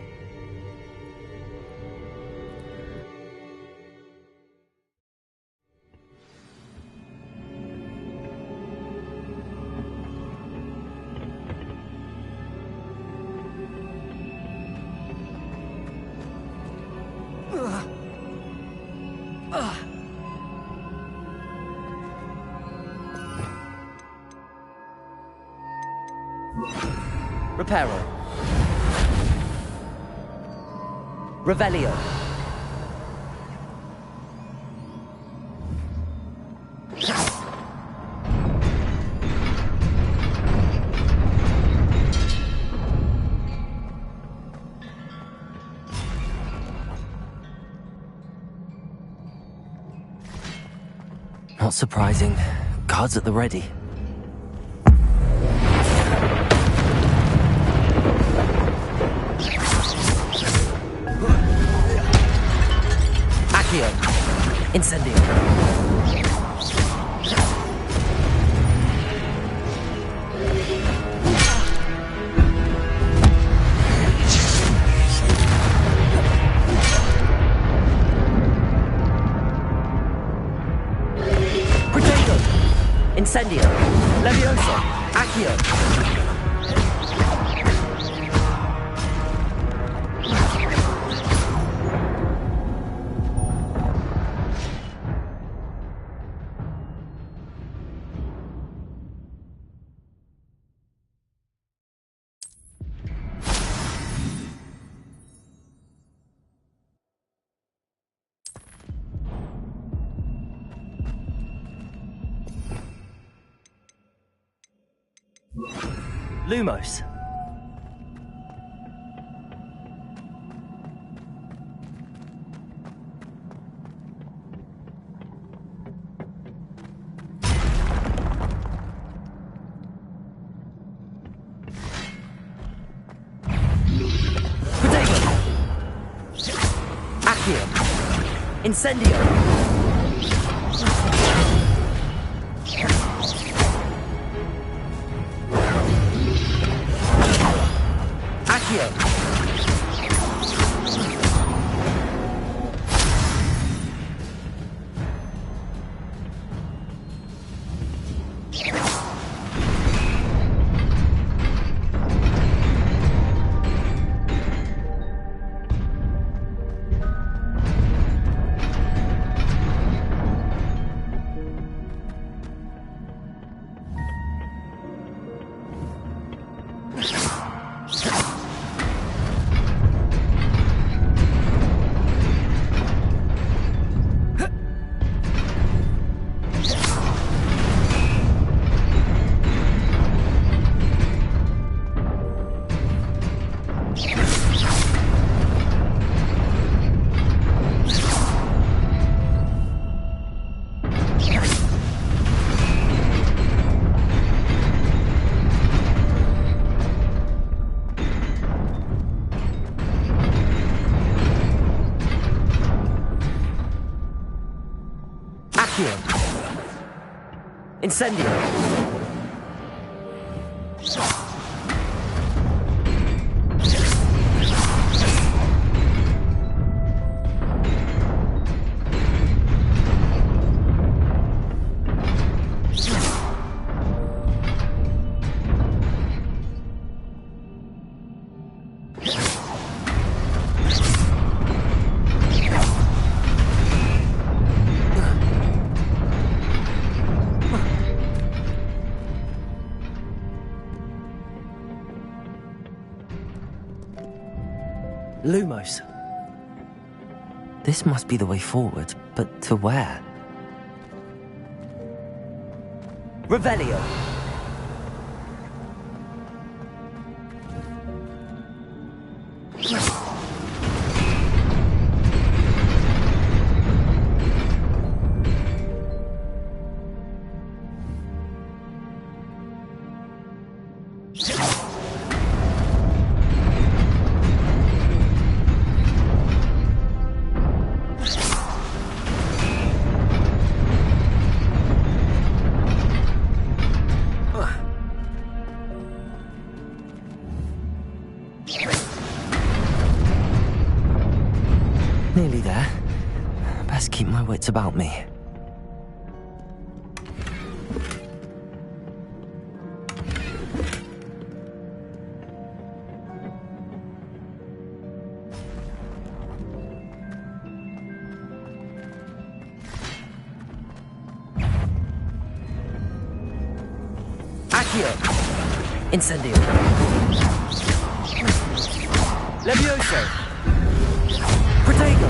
Reparo. Revelio. Not surprising. Guards at the ready. Accio. Incendio. Incendio. Levioso. Accio. Lumos. Protego. Accio. Incendio. Incendio. Lumos. This must be the way forward, but to where? Revelio. Nearly there. Best keep my wits about me. Accio. Incendio. Levioso. Protego.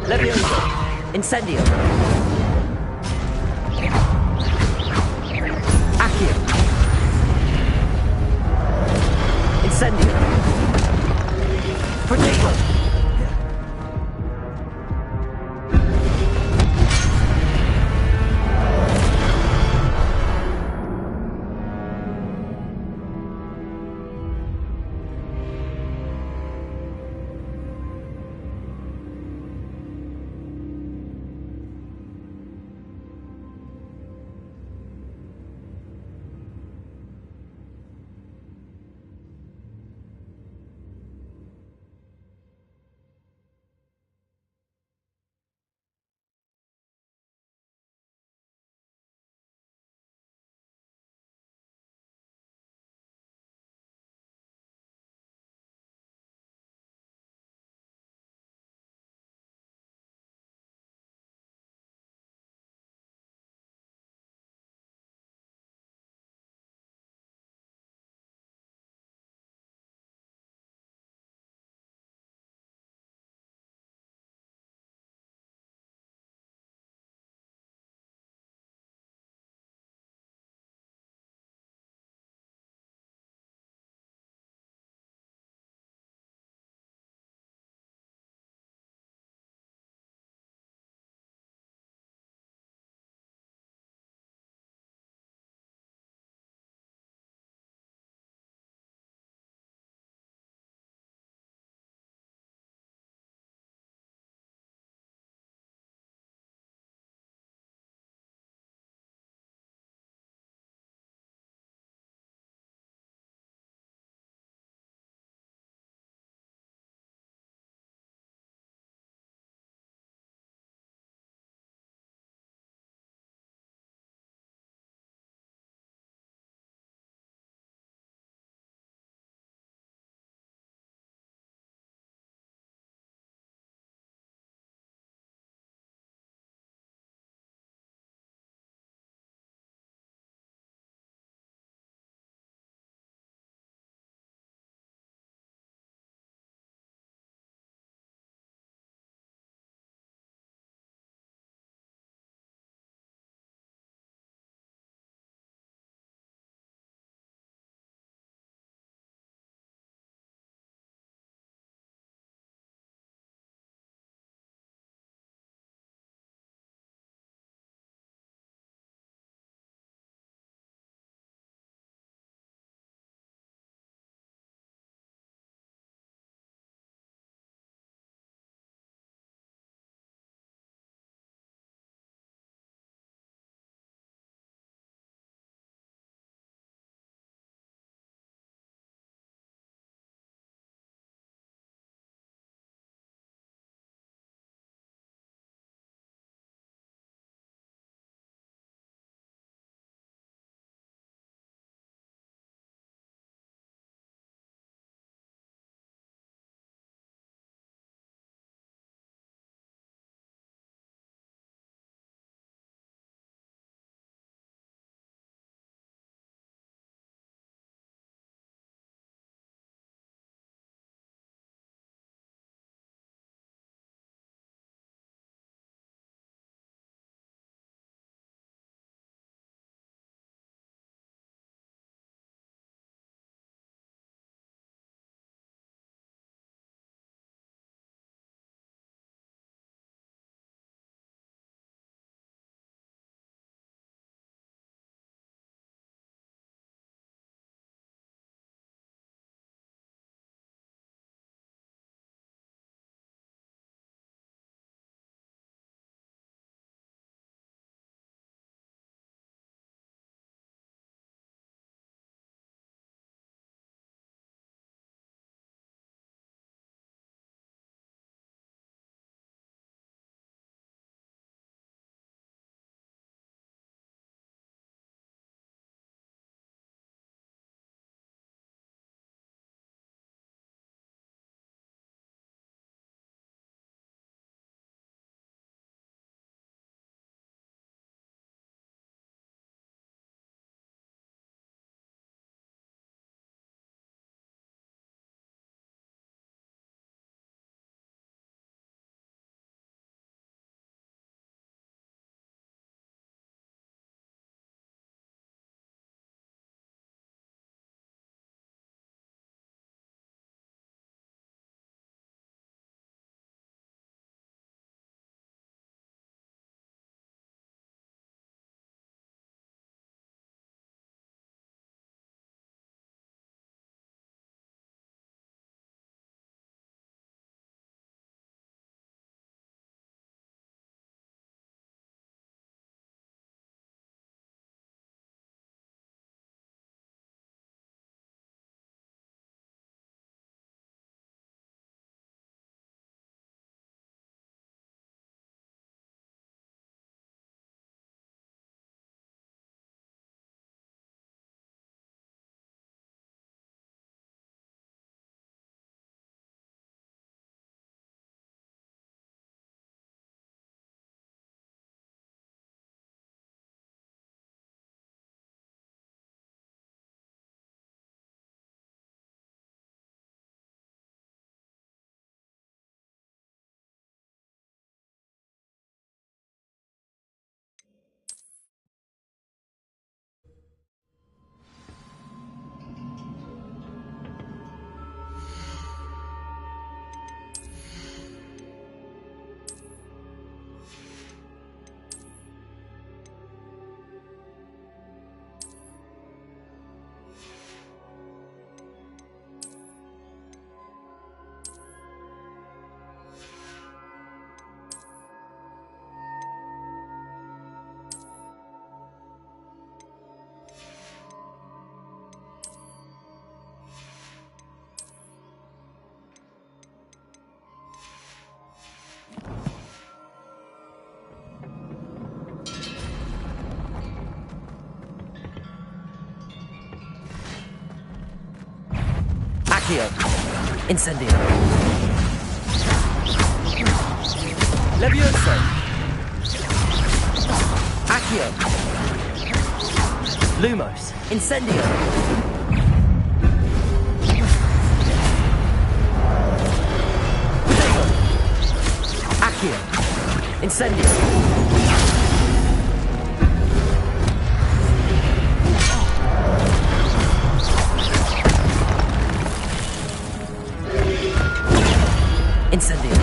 Levioso. Incendio. Accio. Incendio! Protego! Accio. Incendio. Levioso. Accio. Lumos. Incendio. Protego. Accio. Incendio. Incendio.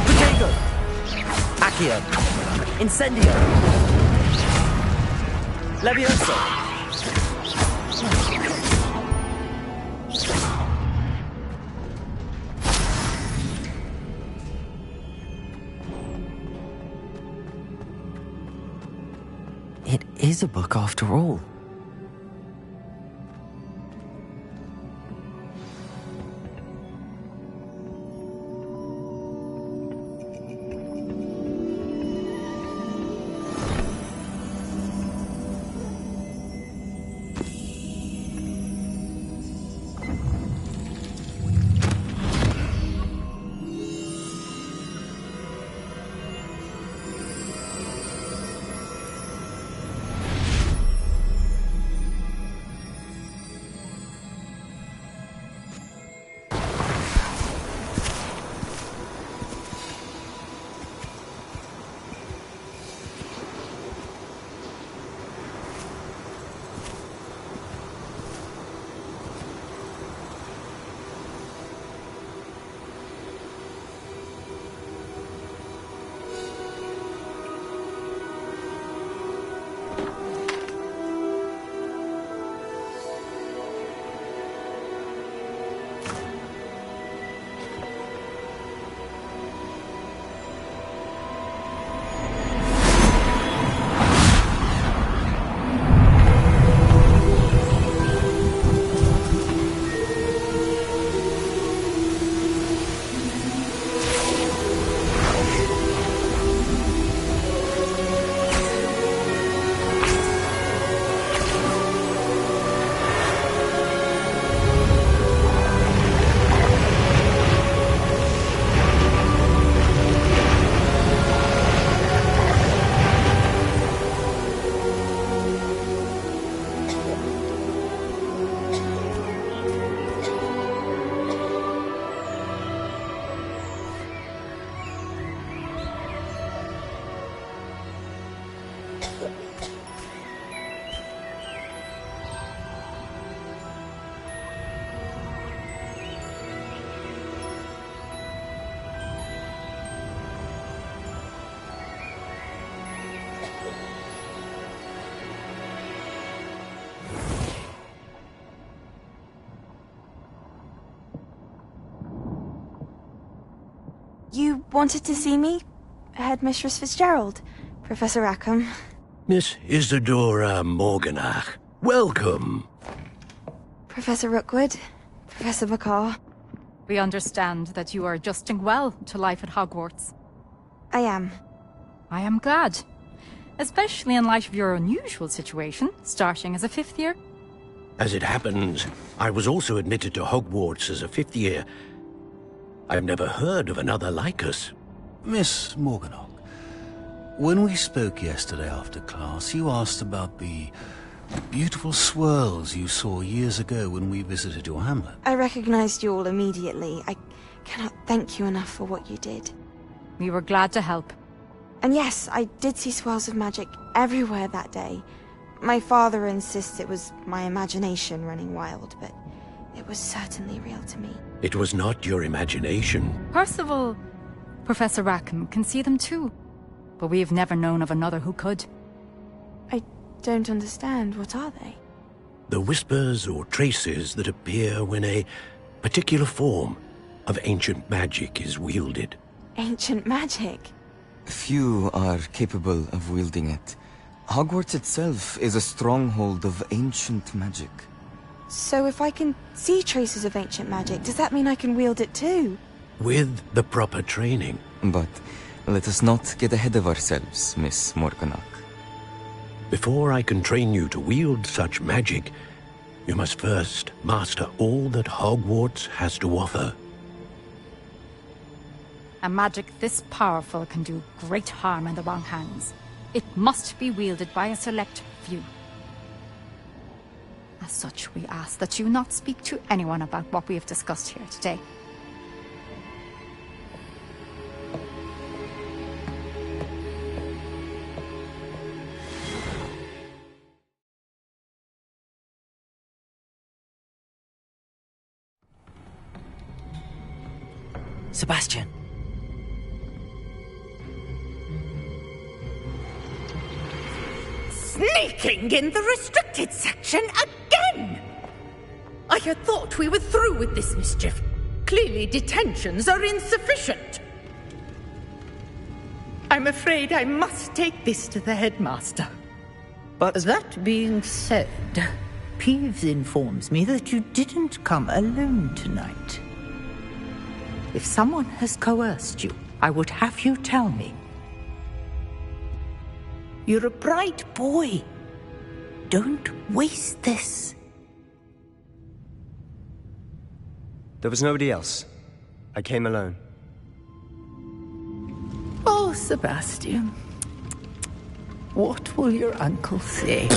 Protego. Accio. Incendio. Levioso. It is a book after all. You wanted to see me? Headmistress Fitzgerald? Professor Rackham? Miss Isadora Morganach, welcome. Professor Rookwood? Professor McCaw? We understand that you are adjusting well to life at Hogwarts. I am. I am glad. Especially in light of your unusual situation, starting as a 5th year. As it happens, I was also admitted to Hogwarts as a 5th year. I've never heard of another like us. Miss Morganach, when we spoke yesterday after class, you asked about the beautiful swirls you saw years ago when we visited your hamlet. I recognized you all immediately. I cannot thank you enough for what you did. We were glad to help. And yes, I did see swirls of magic everywhere that day. My father insists it was my imagination running wild, but it was certainly real to me. It was not your imagination. Percival, Professor Rackham can see them too. But we have never known of another who could. I don't understand. What are they? The whispers or traces that appear when a particular form of ancient magic is wielded. Ancient magic? Few are capable of wielding it. Hogwarts itself is a stronghold of ancient magic. So if I can see traces of ancient magic, does that mean I can wield it too? With the proper training. But Let us not get ahead of ourselves, Miss Morganach. Before I can train you to wield such magic, you must first master all that Hogwarts has to offer. A magic this powerful can do great harm in the wrong hands. It must be wielded by a select few. As such, we ask that you not speak to anyone about what we have discussed here today. Sebastian. Sneaking in the restricted section again! I had thought we were through with this mischief. Clearly detentions are insufficient. I'm afraid I must take this to the headmaster. But that being said, Peeves informs me that you didn't come alone tonight. If someone has coerced you, I would have you tell me. You're a bright boy. Don't waste this. There was nobody else. I came alone. Oh, Sebastian. What will your uncle say?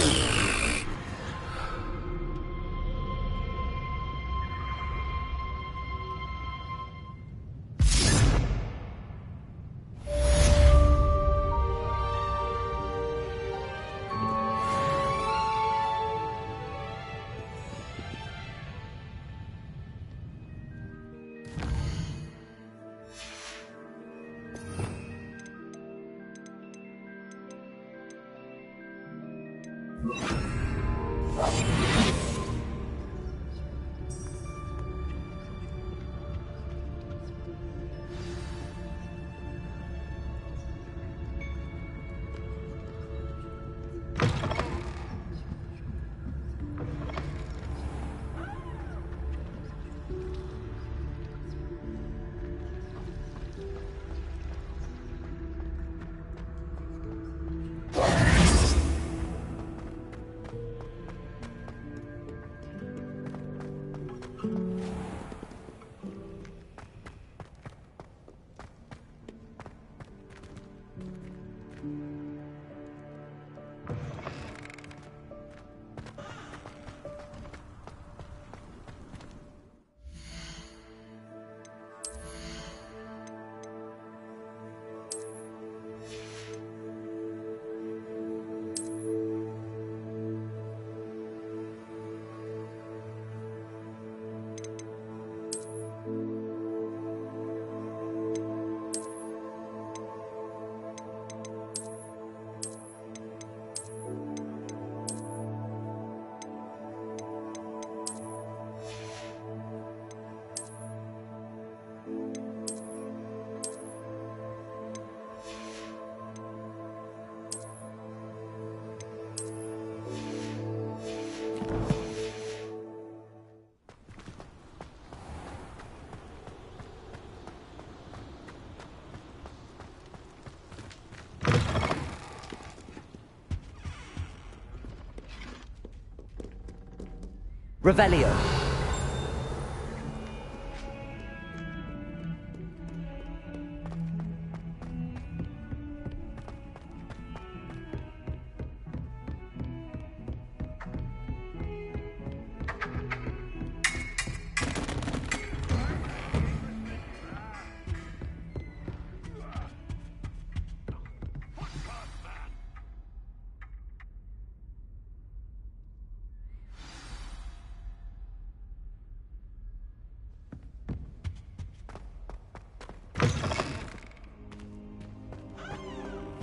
Revelio.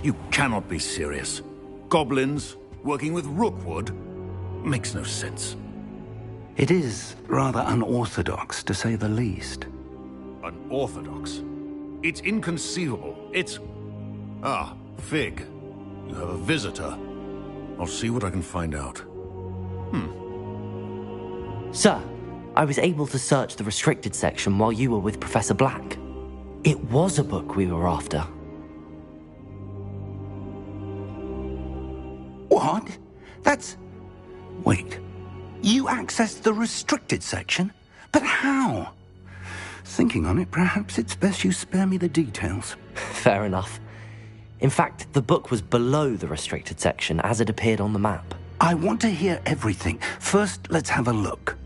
You cannot be serious. Goblins working with Rookwood? Makes no sense. It is rather unorthodox, to say the least. Unorthodox? It's inconceivable. It's... Ah, Fig. You have a visitor. I'll see what I can find out. Sir, I was able to search the restricted section while you were with Professor Black. It was a book we were after. You accessed the restricted section? But how? Thinking on it, perhaps it's best you spare me the details. Fair enough. In fact, the book was below the restricted section as it appeared on the map. I want to hear everything. First, let's have a look.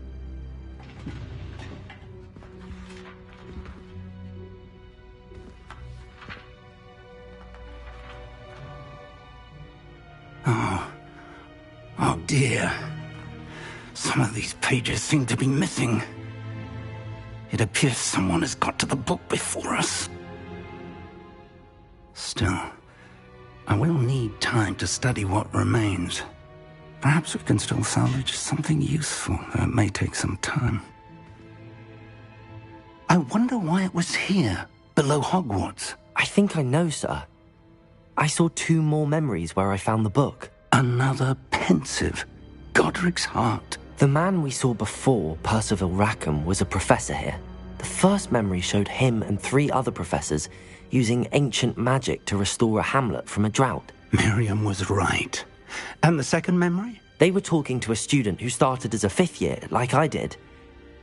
Oh dear. Some of these pages seem to be missing. It appears someone has got to the book before us. Still, I will need time to study what remains. Perhaps we can still salvage something useful, though it may take some time. I wonder why it was here, below Hogwarts. I think I know, sir. I saw 2 more memories where I found the book. Another pensive. Godric's heart. The man we saw before, Percival Rackham, was a professor here. The first memory showed him and 3 other professors using ancient magic to restore a hamlet from a drought. Miriam was right. And the second memory? They were talking to a student who started as a 5th year, like I did.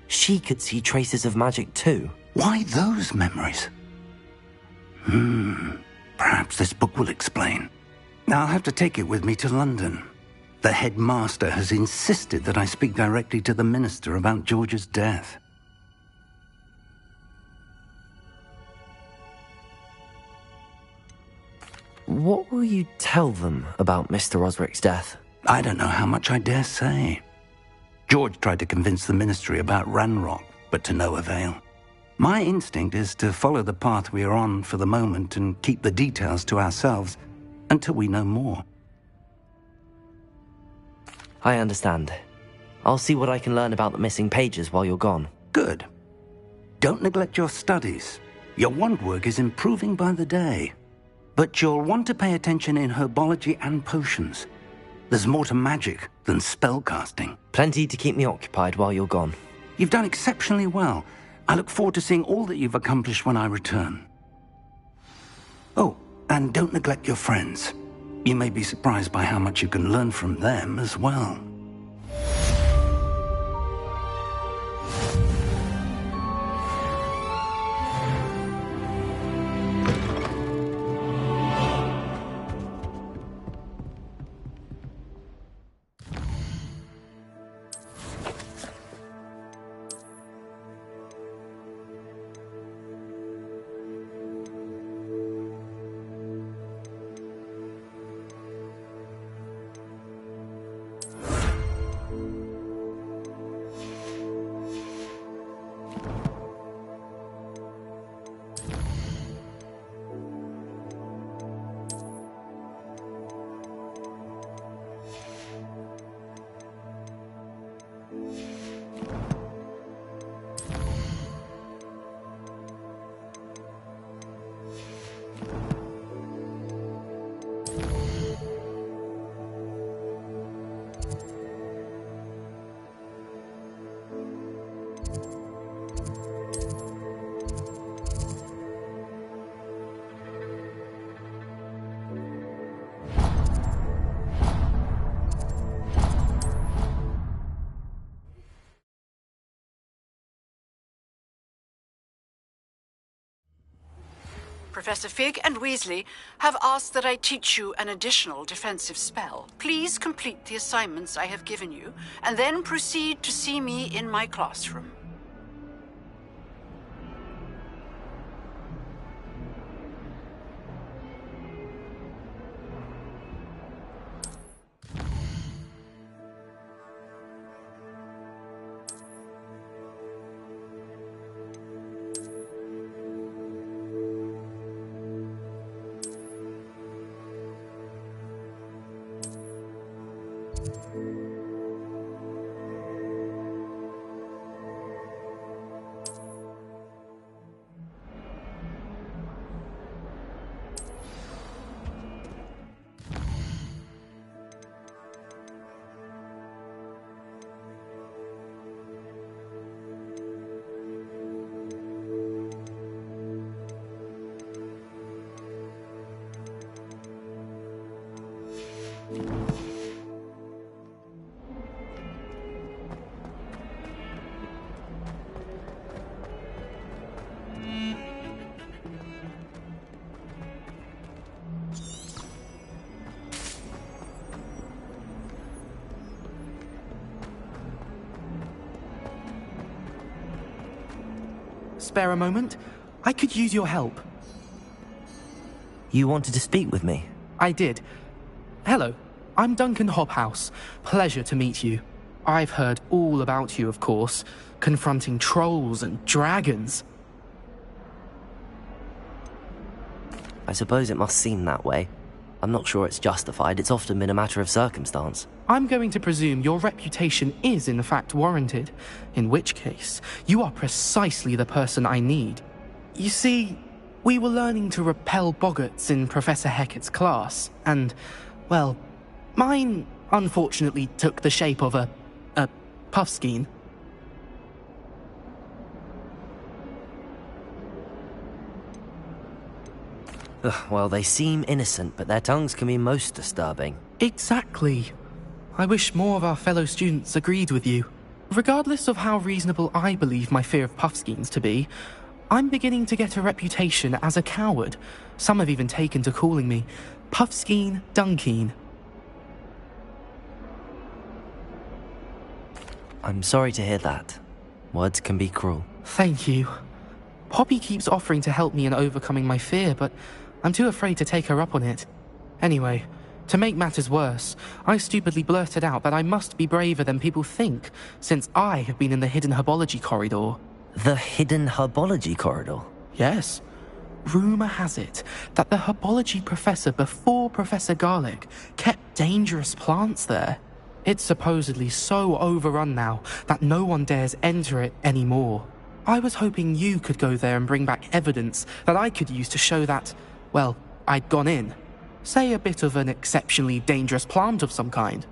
She could see traces of magic too. Why those memories? Perhaps this book will explain. I'll have to take it with me to London. The headmaster has insisted that I speak directly to the minister about George's death. What will you tell them about Mr. Osric's death? I don't know how much I dare say. George tried to convince the ministry about Ranrock, but to no avail. My instinct is to follow the path we are on for the moment and keep the details to ourselves until we know more. I understand. I'll see what I can learn about the missing pages while you're gone. Good. Don't neglect your studies. Your wand work is improving by the day. But you'll want to pay attention in herbology and potions. There's more to magic than spellcasting. Plenty to keep me occupied while you're gone. You've done exceptionally well. I look forward to seeing all that you've accomplished when I return. Oh, and don't neglect your friends. You may be surprised by how much you can learn from them as well. Professor Fig and Weasley have asked that I teach you an additional defensive spell. Please complete the assignments I have given you, and then proceed to see me in my classroom. spare a moment? I could use your help. You wanted to speak with me? I did. Hello, I'm Duncan Hobhouse. Pleasure to meet you. I've heard all about you, of course, confronting trolls and dragons. I suppose it must seem that way. I'm not sure it's justified. It's often been a matter of circumstance. I'm going to presume your reputation is in fact warranted, in which case, you are precisely the person I need. You see, we were learning to repel boggarts in Professor Hecat's class, and, well, mine unfortunately took the shape of a puffskein. Well, they seem innocent, but their tongues can be most disturbing. Exactly. I wish more of our fellow students agreed with you. Regardless of how reasonable I believe my fear of puffskeins to be, I'm beginning to get a reputation as a coward. Some have even taken to calling me Puffskeen Dunkeen. I'm sorry to hear that. Words can be cruel. Thank you. Poppy keeps offering to help me in overcoming my fear, but I'm too afraid to take her up on it. Anyway, to make matters worse, I stupidly blurted out that I must be braver than people think, since I have been in the hidden herbology corridor. The hidden herbology corridor? Yes. Rumour has it that the herbology professor before Professor Garlic kept dangerous plants there. It's supposedly so overrun now that no one dares enter it anymore. I was hoping you could go there and bring back evidence that I could use to show that, well, I'd gone in. Say a bit of an exceptionally dangerous plant of some kind.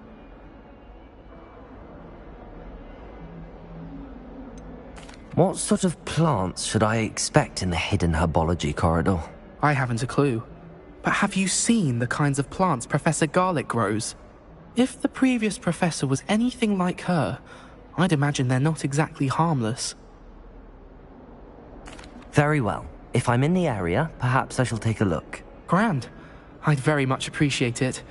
What sort of plants should I expect in the hidden herbology corridor? I haven't a clue. But have you seen the kinds of plants Professor Garlic grows? If the previous professor was anything like her, I'd imagine they're not exactly harmless. Very well. If I'm in the area, perhaps I shall take a look. Grand. I'd very much appreciate it.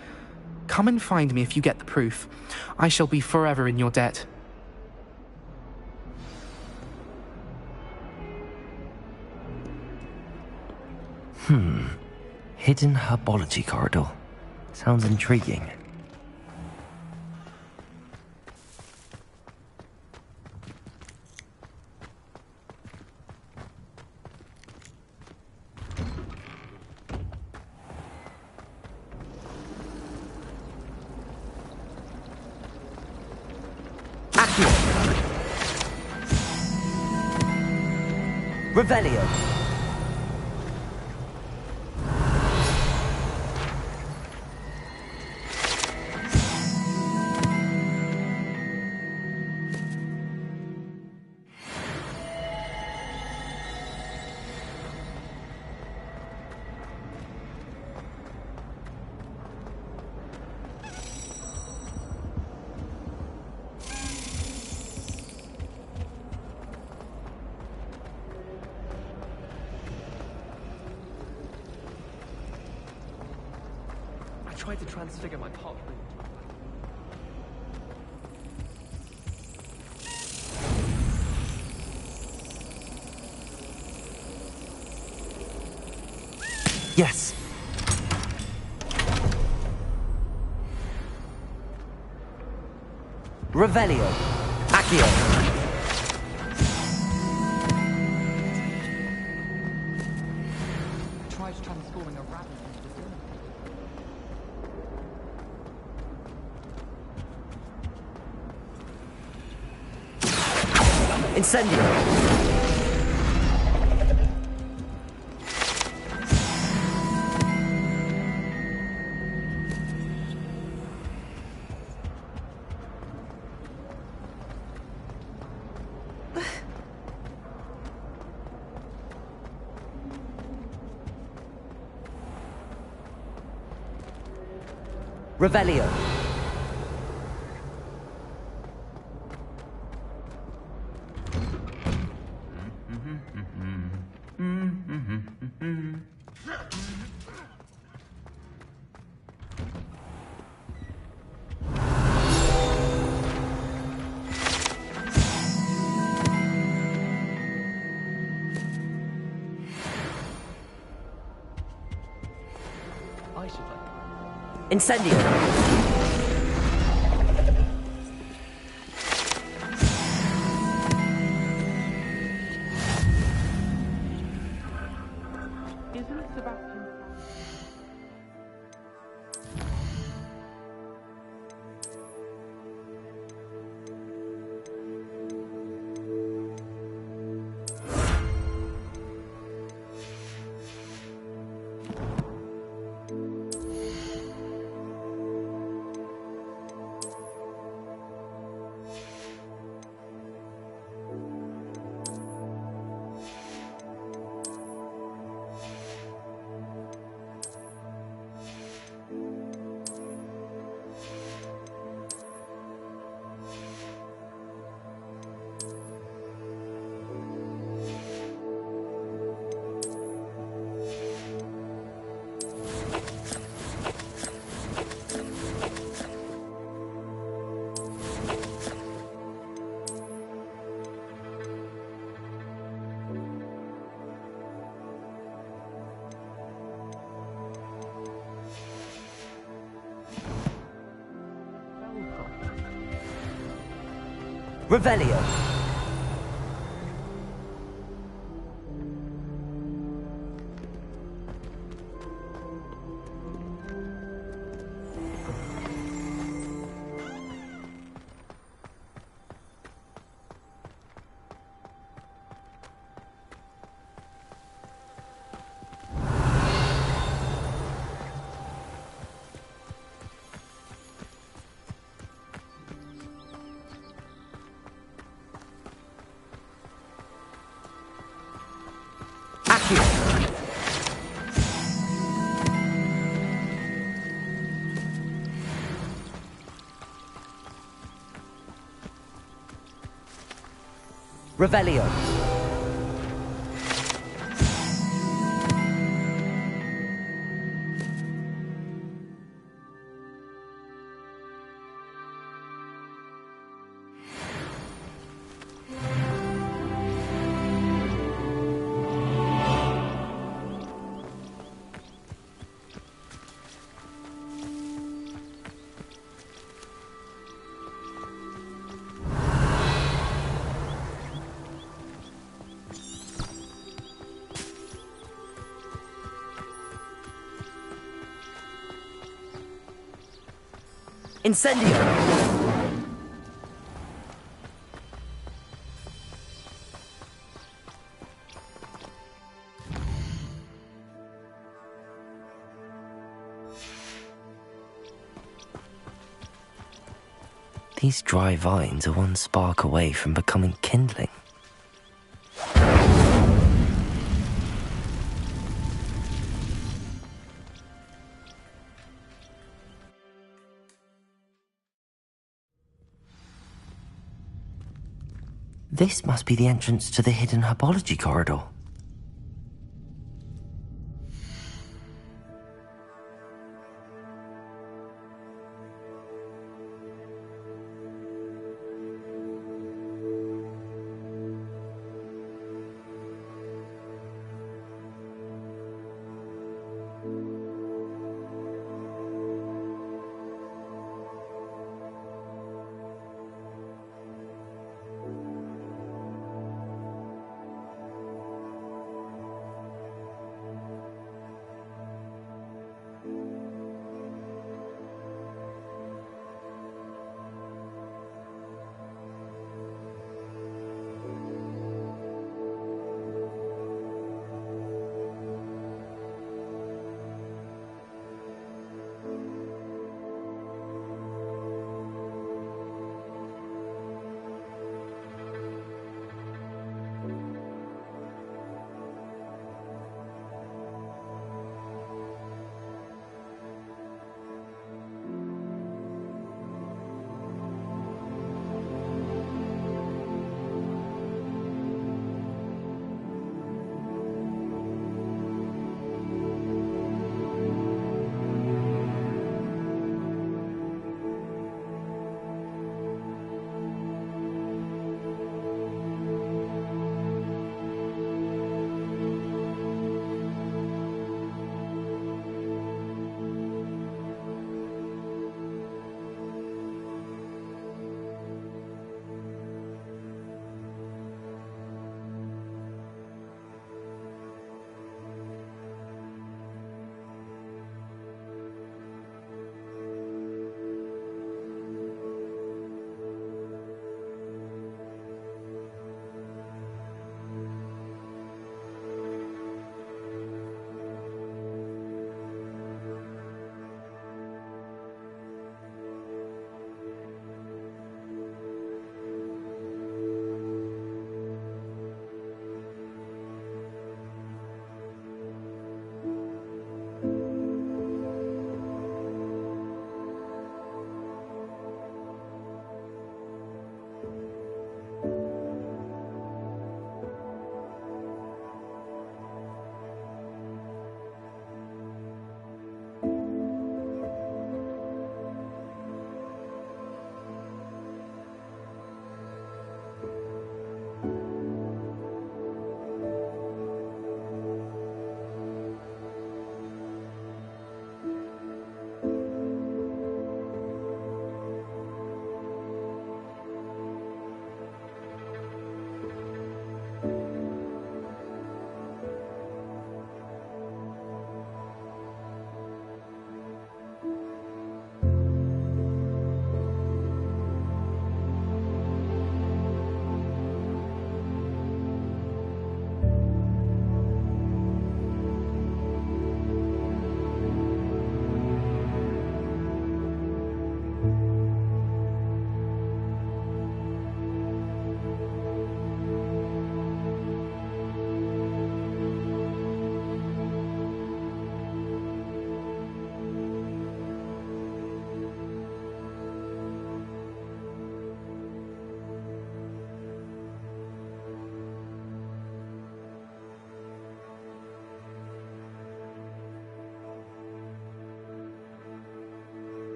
Come and find me if you get the proof. I shall be forever in your debt. Hidden herbology corridor. Sounds intriguing. Revelio. Tried to transfigure my part. Yes. Revelio. Accio. Tried transforming a rabbit into a human. Incendio! Revelio. Incendio! Revelio! Revelio. Incendio! These dry vines are one spark away from becoming kindling. This must be the entrance to the hidden herbology corridor.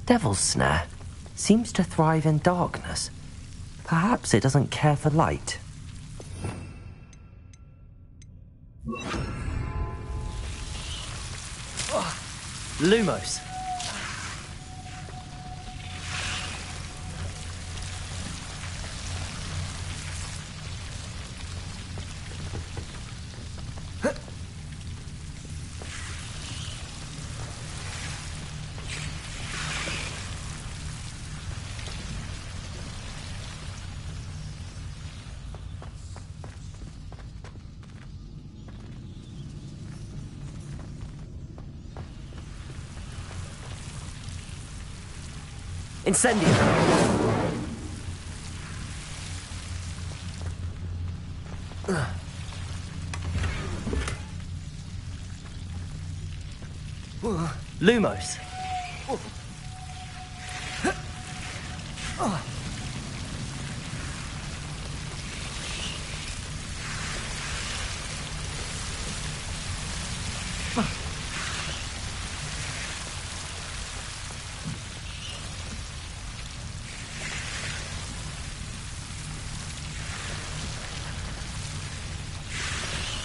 Devil's Snare seems to thrive in darkness. Perhaps it doesn't care for light. Lumos. Incendio! Lumos!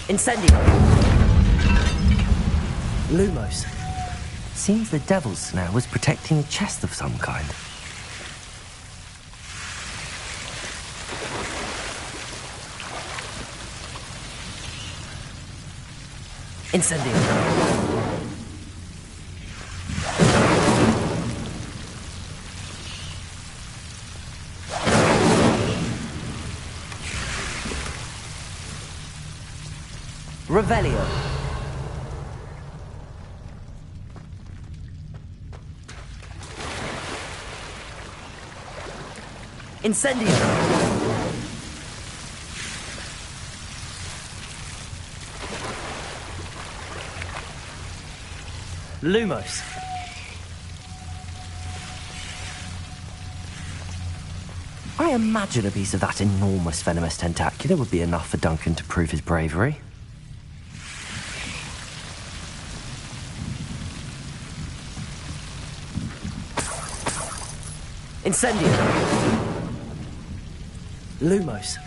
Incendio! Lumos. Seems the Devil's Snare was protecting a chest of some kind. Incendio! Revelio. Incendio. Lumos. I imagine a piece of that enormous venomous tentacular would be enough for Duncan to prove his bravery. Incendio! Lumos.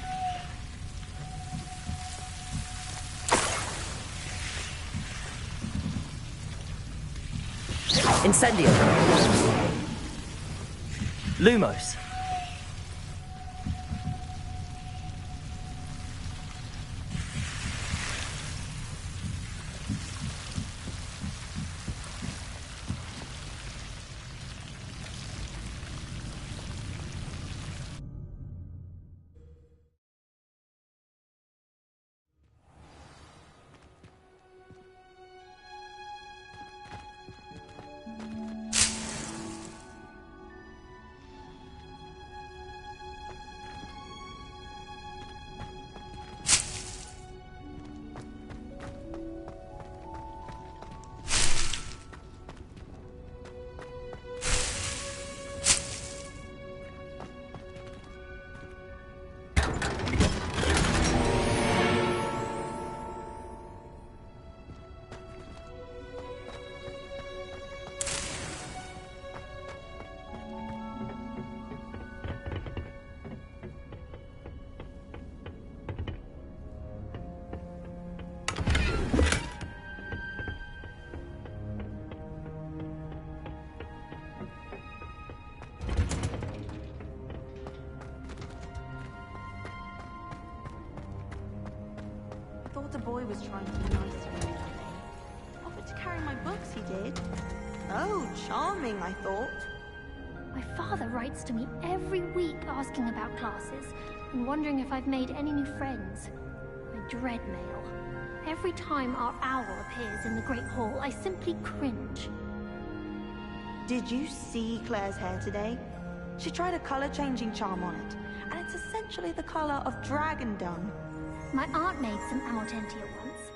Incendio! Lumos. Thought the boy was trying to be nice to me that day. Offered to carry my books, he did. Oh, charming, I thought. My father writes to me every week asking about classes and wondering if I've made any new friends. I dread mail. Every time our owl appears in the Great Hall, I simply cringe. Did you see Claire's hair today? She tried a color-changing charm on it, and it's essentially the color of dragon dung. My aunt made some Amortentia once.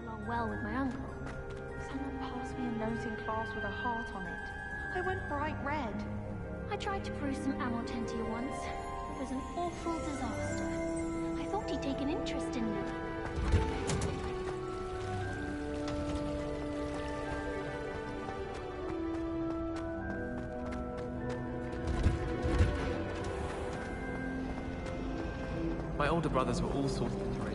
Along well with my uncle. note in class with a heart on it. I went bright red. I tried to brew some Amortentia once. It was an awful disaster. I thought he'd take an interest in me. My older brothers were all sorts of great.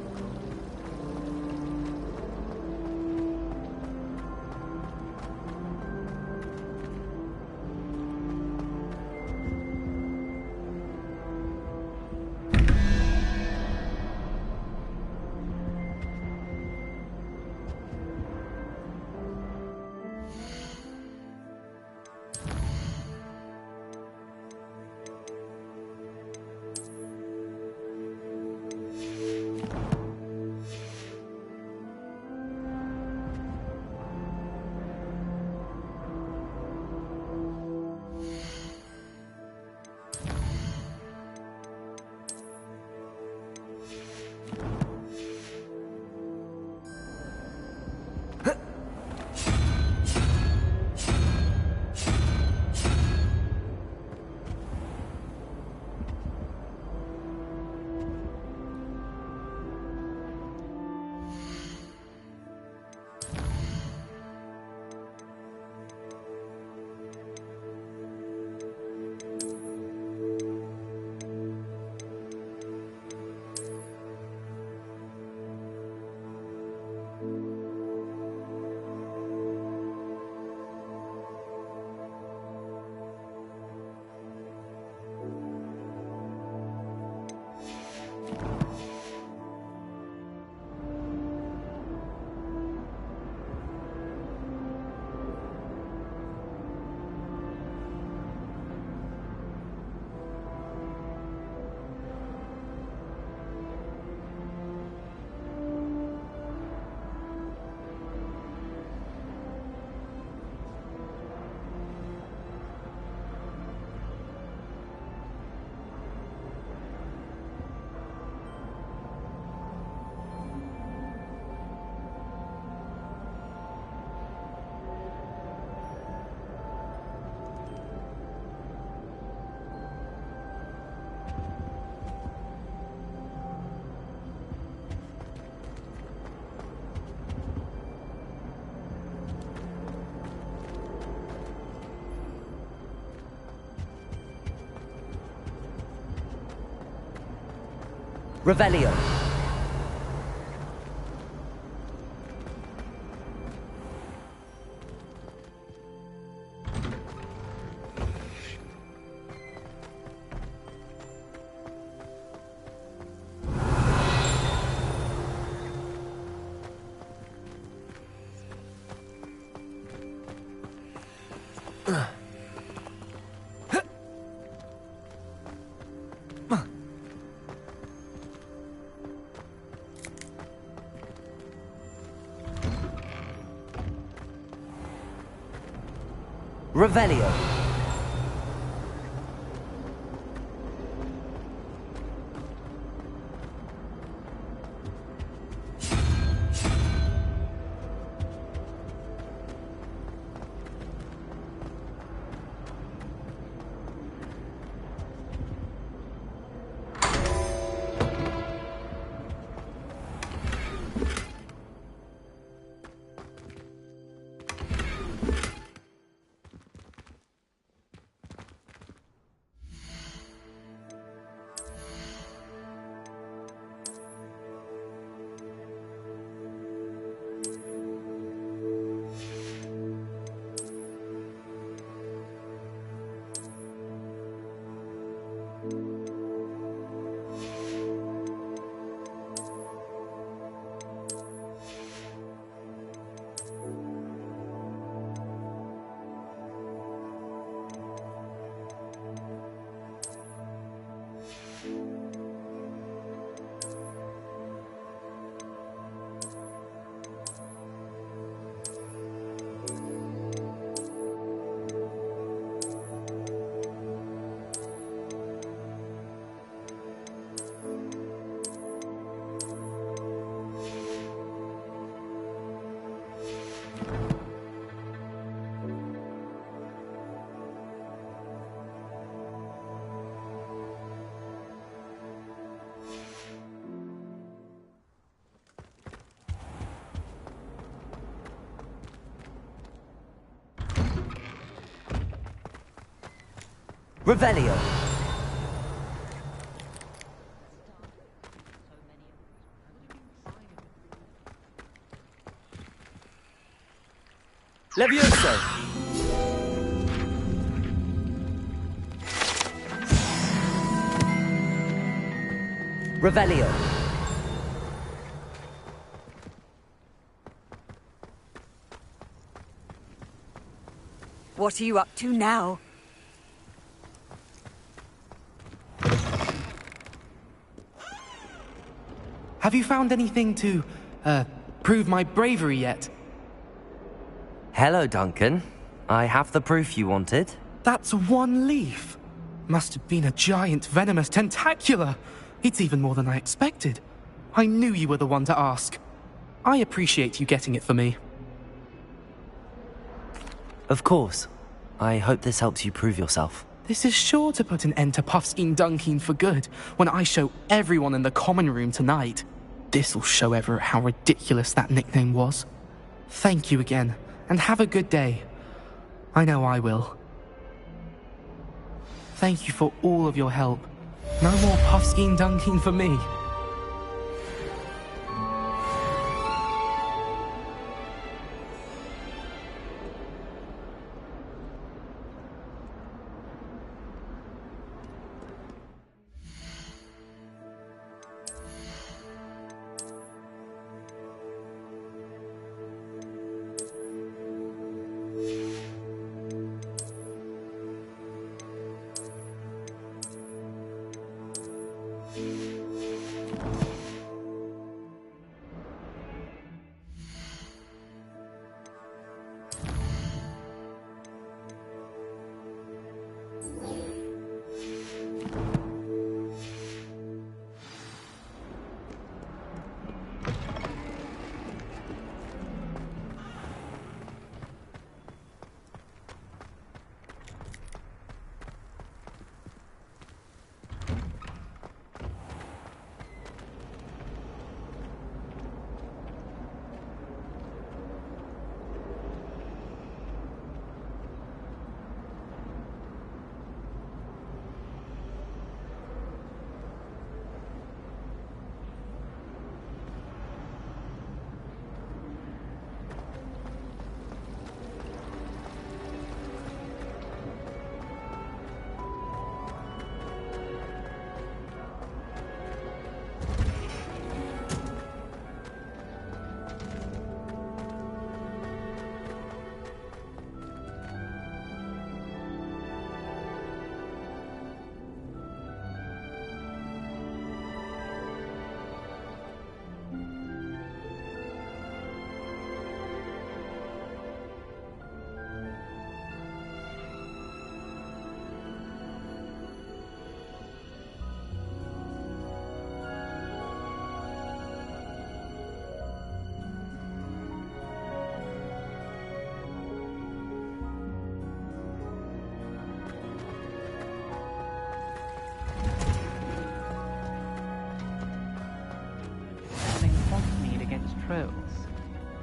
Revelio. Revelio. Revelio. Levioso. Revelio. What are you up to now? Have you found anything to, prove my bravery yet? Hello, Duncan. I have the proof you wanted. That's one leaf. Must have been a giant venomous tentacula. It's even more than I expected. I knew you were the one to ask. I appreciate you getting it for me. Of course. I hope this helps you prove yourself. This is sure to put an end to Puffskein Dunkeen for good when I show everyone in the common room tonight. This'll show Everett how ridiculous that nickname was. Thank you again, and have a good day. I know I will. Thank you for all of your help. No more Puffskein Dunkeen for me.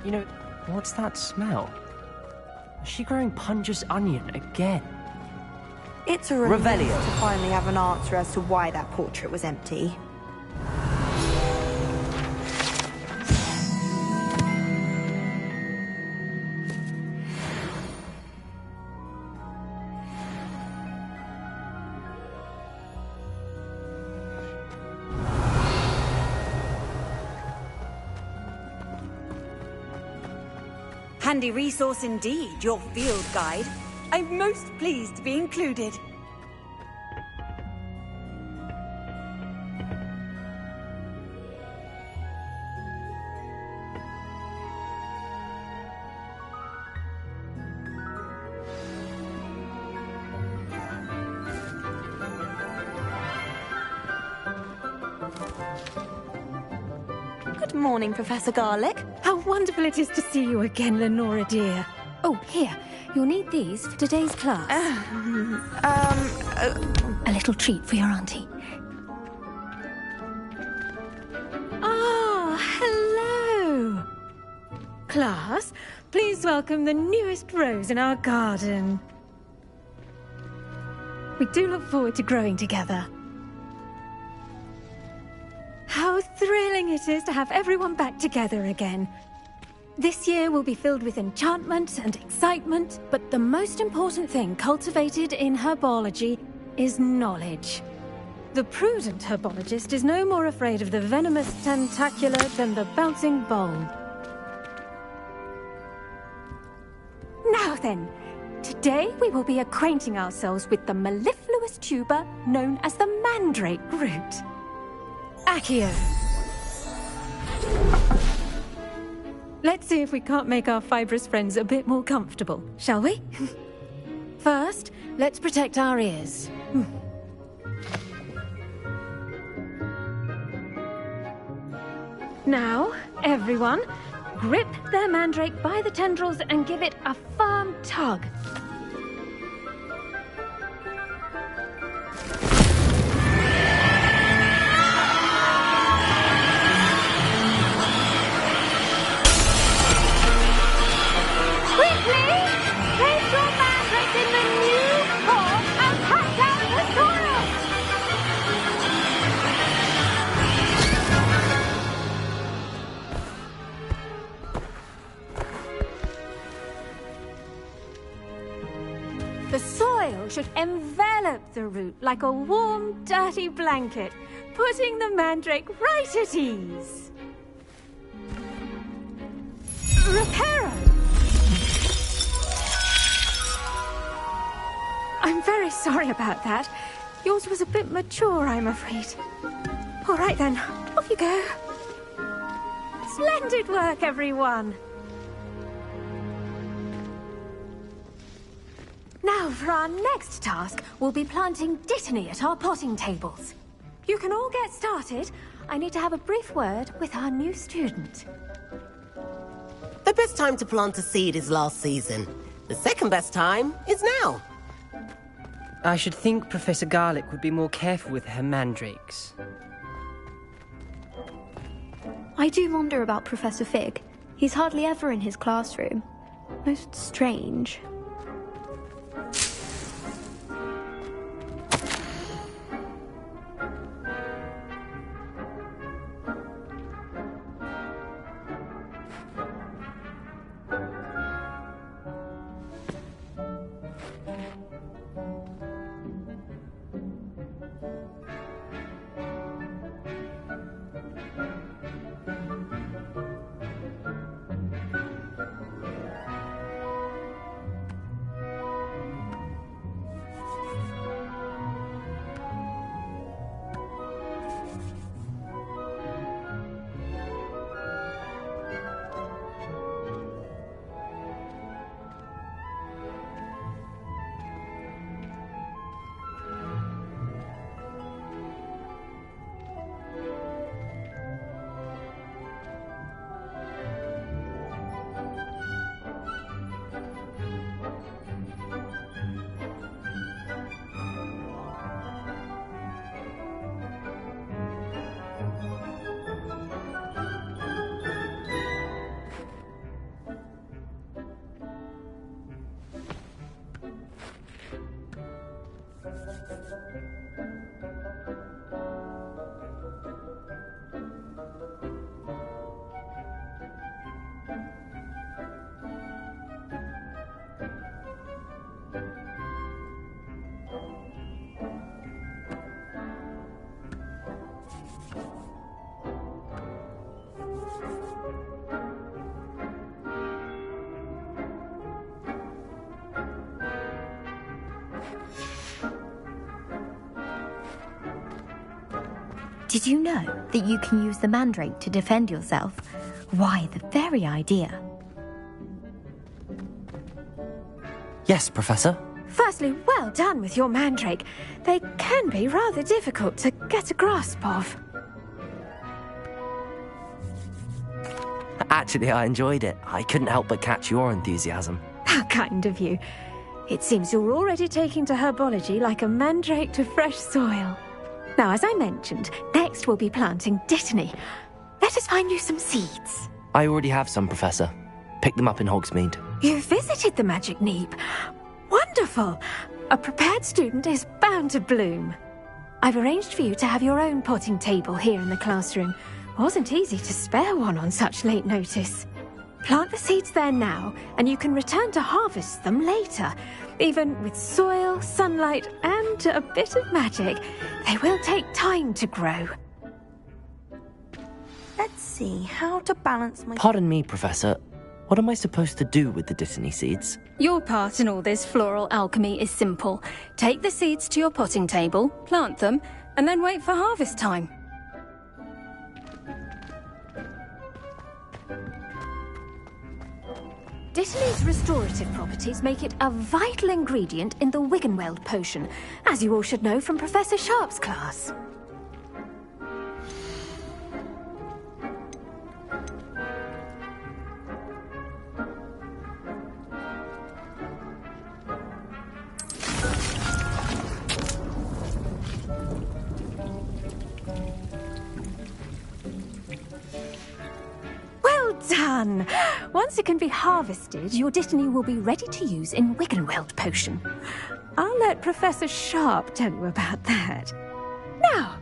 You know, what's that smell? Is she growing Punja's onion again? It's a relief Revelio. to finally have an answer as to why that portrait was empty. Handy resource indeed, your field guide. I'm most pleased to be included. Good morning, Professor Garlick. How wonderful it is to see you again, Lenora dear. Oh, here. You'll need these for today's class. A little treat for your auntie. Ah, hello. Class, please welcome the newest rose in our garden. We do look forward to growing together. How thrilling it is to have everyone back together again. This year will be filled with enchantment and excitement, but the most important thing cultivated in herbology is knowledge. The prudent herbologist is no more afraid of the venomous tentacular than the bouncing bulb. Now then, today we will be acquainting ourselves with the mellifluous tuber known as the mandrake root. Accio. Let's see if we can't make our fibrous friends a bit more comfortable, shall we? First, let's protect our ears. Now, everyone, grip their mandrake by the tendrils and give it a firm tug. Quickly! Place your mandrake in the new form and cut down the soil! The soil should envelop the root like a warm, dirty blanket, putting the mandrake right at ease. Reparo! I'm very sorry about that. Yours was a bit mature, I'm afraid. All right then, off you go. Splendid work, everyone. Now, for our next task, we'll be planting dittany at our potting tables. You can all get started. I need to have a brief word with our new student. The best time to plant a seed is last season. The second best time is now. I should think Professor Garlick would be more careful with her mandrakes. I do wonder about Professor Fig. He's hardly ever in his classroom. Most strange. Did you know that you can use the mandrake to defend yourself? Why, the very idea. Yes, Professor. Firstly, well done with your mandrake. They can be rather difficult to get a grasp of. Actually, I enjoyed it. I couldn't help but catch your enthusiasm. How kind of you. It seems you're already taking to herbology like a mandrake to fresh soil. Now, as I mentioned, next we'll be planting dittany. Let us find you some seeds. I already have some, Professor. Picked them up in Hogsmeade. You visited the Magic Neep. Wonderful. A prepared student is bound to bloom. I've arranged for you to have your own potting table here in the classroom. Wasn't easy to spare one on such late notice. Plant the seeds there now, and you can return to harvest them later. Even with soil, sunlight, and a bit of magic, they will take time to grow. Let's see how to balance my... Pardon me, Professor. What am I supposed to do with the Dittany seeds? Your part in all this floral alchemy is simple. Take the seeds to your potting table, plant them, and then wait for harvest time. Dittany's restorative properties make it a vital ingredient in the Wiggenweld potion, as you all should know from Professor Sharp's class. Done! Once it can be harvested, your Dittany will be ready to use in Wiggenweld potion. I'll let Professor Sharp tell you about that. Now,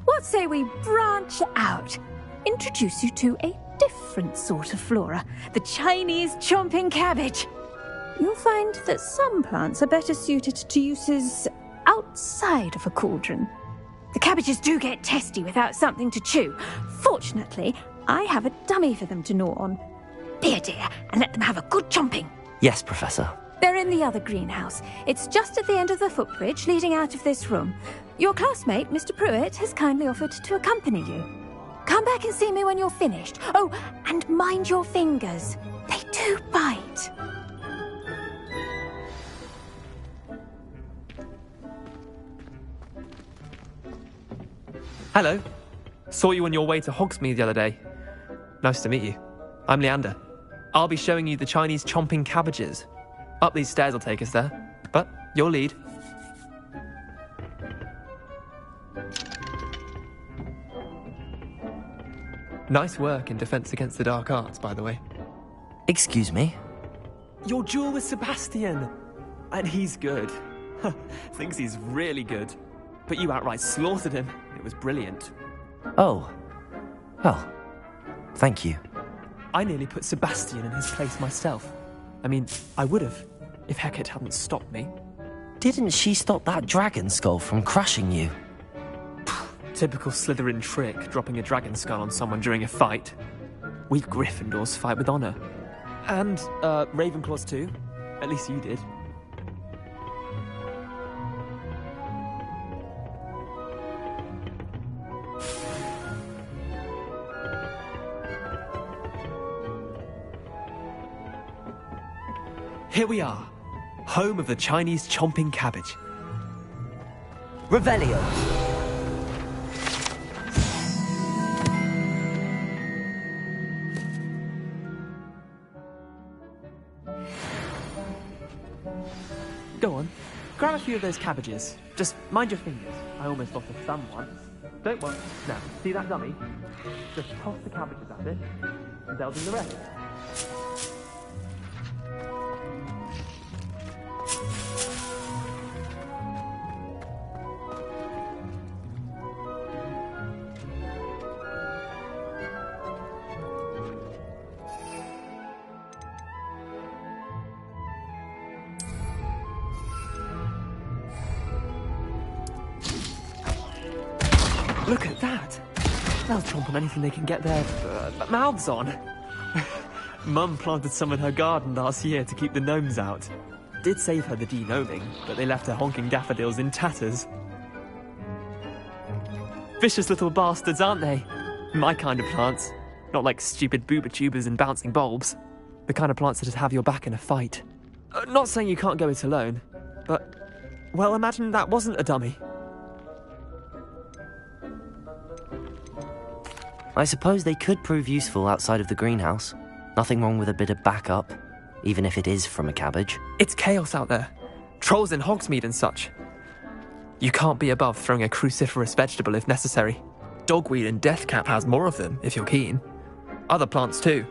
what say we branch out? Introduce you to a different sort of flora, the Chinese chomping cabbage. You'll find that some plants are better suited to uses outside of a cauldron. The cabbages do get testy without something to chew. Fortunately, I have a dummy for them to gnaw on. Be a dear and let them have a good chomping. Yes, Professor. They're in the other greenhouse. It's just at the end of the footbridge leading out of this room. Your classmate, Mr. Pruitt, has kindly offered to accompany you. Come back and see me when you're finished. Oh, and mind your fingers. They do bite. Hello. Saw you on your way to Hogsmeade the other day. Nice to meet you. I'm Leander. I'll be showing you the Chinese chomping cabbages. Up these stairs will take us there, but your lead. Nice work in Defense Against the Dark Arts, by the way. Excuse me? Your duel with Sebastian. And he's good. Thinks he's really good. But you outright slaughtered him. It was brilliant. Oh. Well, thank you. I nearly put Sebastian in his place myself. I mean, I would have, if Hecate hadn't stopped me. Didn't she stop that dragon skull from crushing you? Typical Slytherin trick, dropping a dragon skull on someone during a fight. We Gryffindors fight with honor. And, Ravenclaws too. At least you did. Here we are, home of the Chinese chomping cabbage. Revelio. Go on, grab a few of those cabbages. Just mind your fingers. I almost lost a thumb once. Don't worry. Now, see that dummy? Just toss the cabbages at it, and they'll do the rest. Look at that! They'll chomp on anything they can get their mouths on. Mum planted some in her garden last year to keep the gnomes out. Did save her the de-gnoming, but they left her honking daffodils in tatters. Vicious little bastards, aren't they? My kind of plants. Not like stupid booba tubers and bouncing bulbs. The kind of plants that'd have your back in a fight. Not saying you can't go it alone, but... well, imagine that wasn't a dummy. I suppose they could prove useful outside of the greenhouse. Nothing wrong with a bit of backup, even if it is from a cabbage. It's chaos out there. Trolls in Hogsmeade and such. You can't be above throwing a cruciferous vegetable if necessary. Dogweed and deathcap has more of them, if you're keen. Other plants too.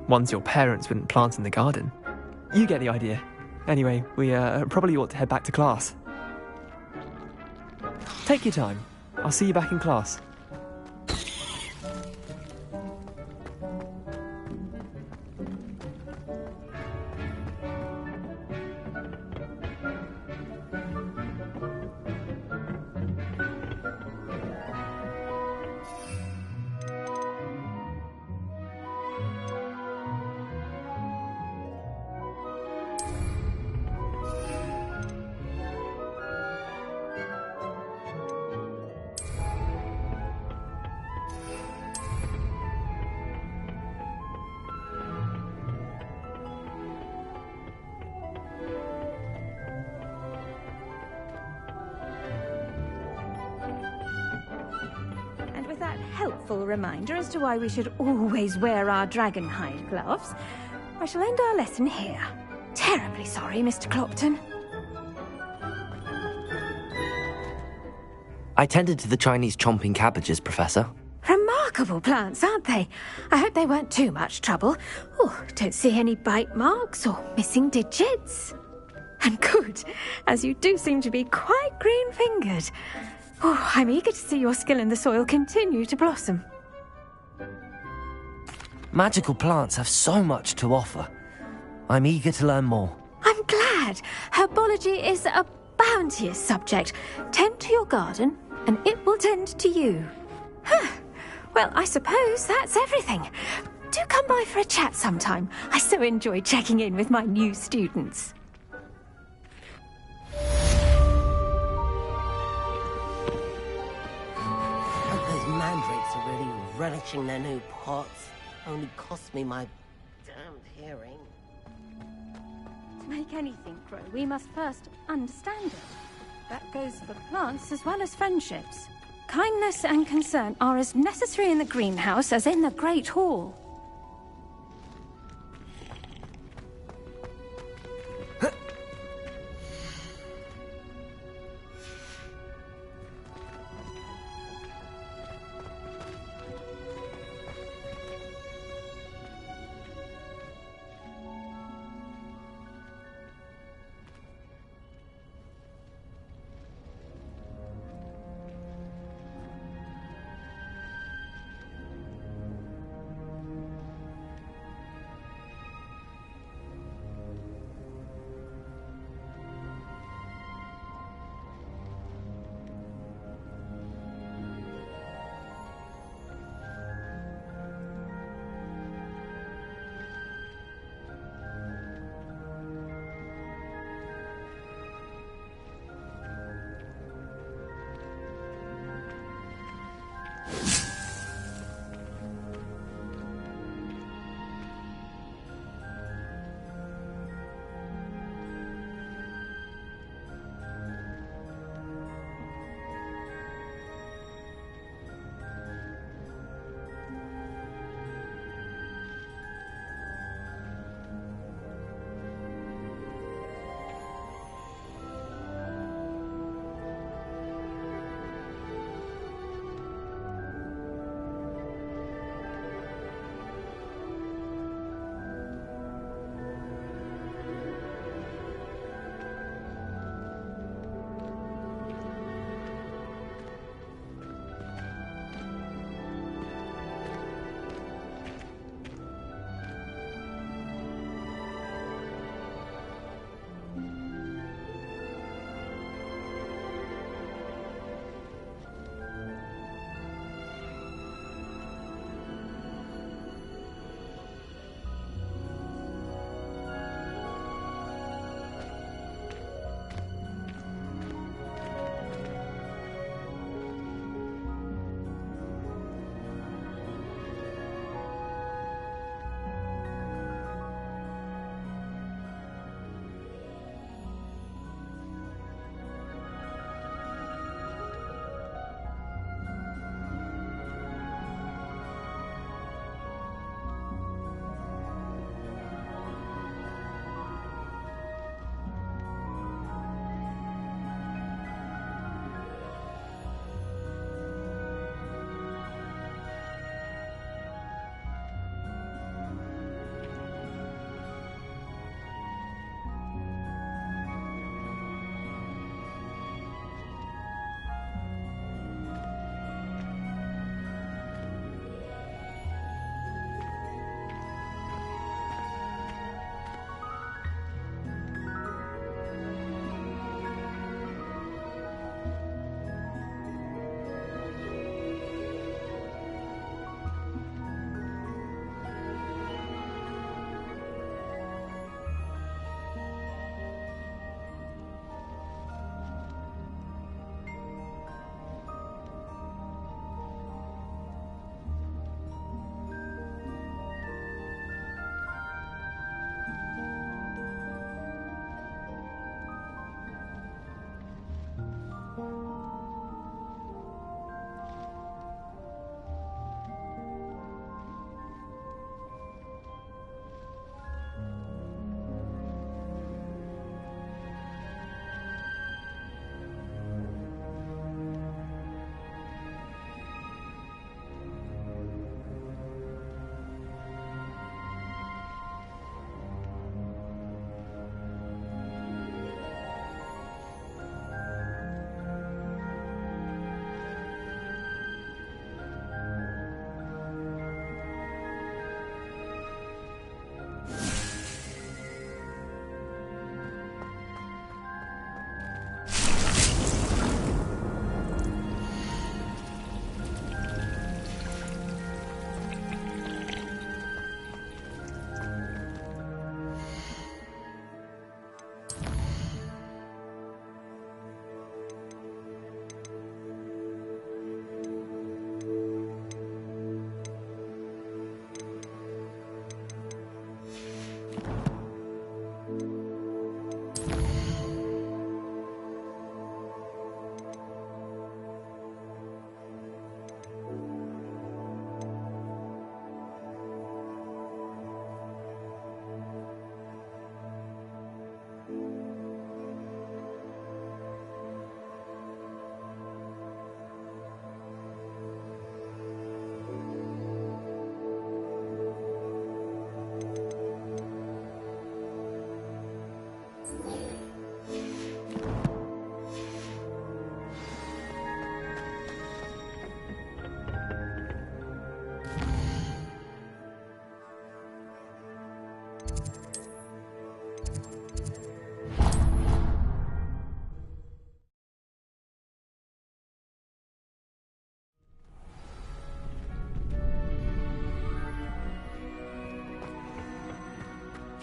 Ones your parents wouldn't plant in the garden. You get the idea. Anyway, we probably ought to head back to class. Take your time. I'll see you back in class. Helpful reminder as to why we should always wear our dragonhide gloves, I shall end our lesson here. Terribly sorry, Mr. Clopton. I tended to the Chinese chomping cabbages, Professor. Remarkable plants, aren't they? I hope they weren't too much trouble. Oh, don't see any bite marks or missing digits. And good, as you do seem to be quite green-fingered. Oh, I'm eager to see your skill in the soil continue to blossom. Magical plants have so much to offer. I'm eager to learn more. I'm glad. Herbology is a bounteous subject. Tend to your garden, and it will tend to you. Well, I suppose that's everything. Do come by for a chat sometime. I so enjoy checking in with my new students. Mandrakes are really relishing their new pots. Only cost me my damned hearing. To make anything grow, we must first understand it. That goes for plants as well as friendships. Kindness and concern are as necessary in the greenhouse as in the Great Hall.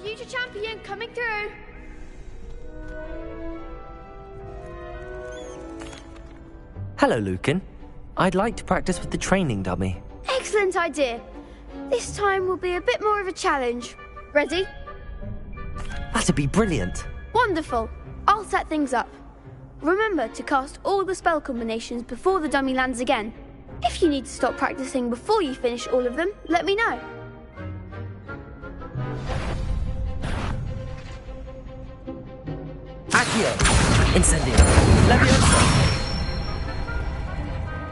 future champion coming through. Hello, Lucan. I'd like to practice with the training dummy. Excellent idea. This time will be a bit more of a challenge. Ready? That'd be brilliant. Wonderful. I'll set things up. Remember to cast all the spell combinations before the dummy lands again. If you need to stop practicing before you finish all of them, let me know. Accio! Incendio! Leviosa!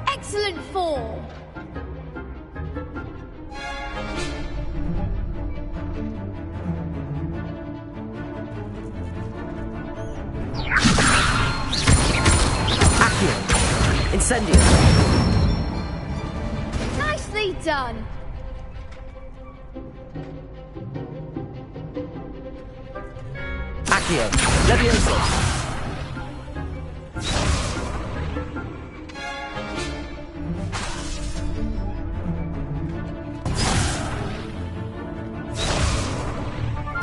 Excellent form! Accio! Incendio! Nicely done! Accio! Leviosa!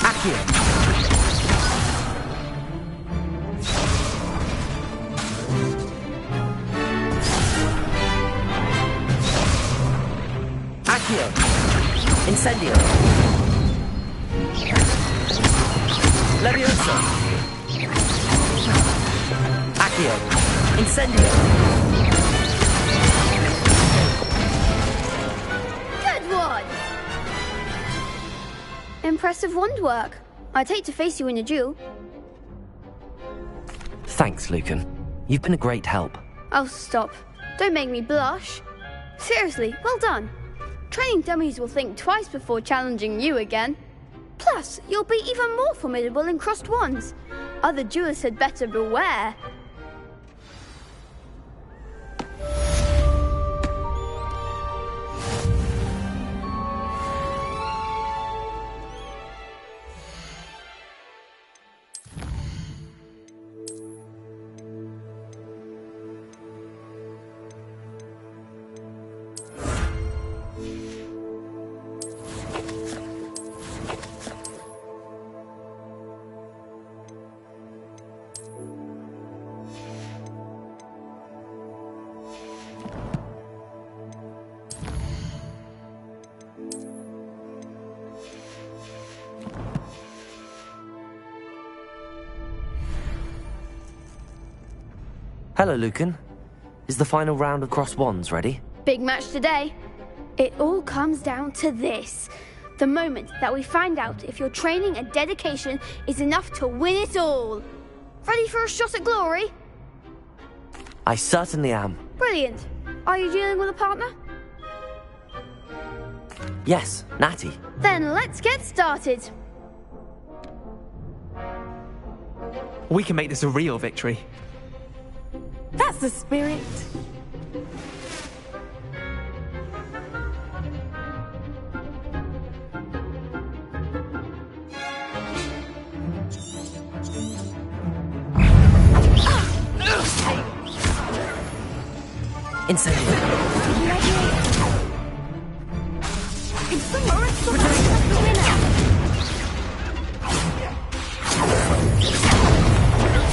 Accio! Accio! Incendio! Leviosa! Accio! Incendio! Good one! Impressive wand work. I'd hate to face you in a duel. Thanks, Lucan. You've been a great help. Oh, stop. Don't make me blush. Seriously, well done. Training dummies will think twice before challenging you again. Plus, you'll be even more formidable in crossed wands. Other duelists had better beware. Hello, Lucan. Is the final round of cross wands ready? Big match today. It all comes down to this. The moment that we find out if your training and dedication is enough to win it all. Ready for a shot at glory? I certainly am. Brilliant. Are you dealing with a partner? Yes, Natty. Then let's get started. We can make this a real victory. That's the spirit.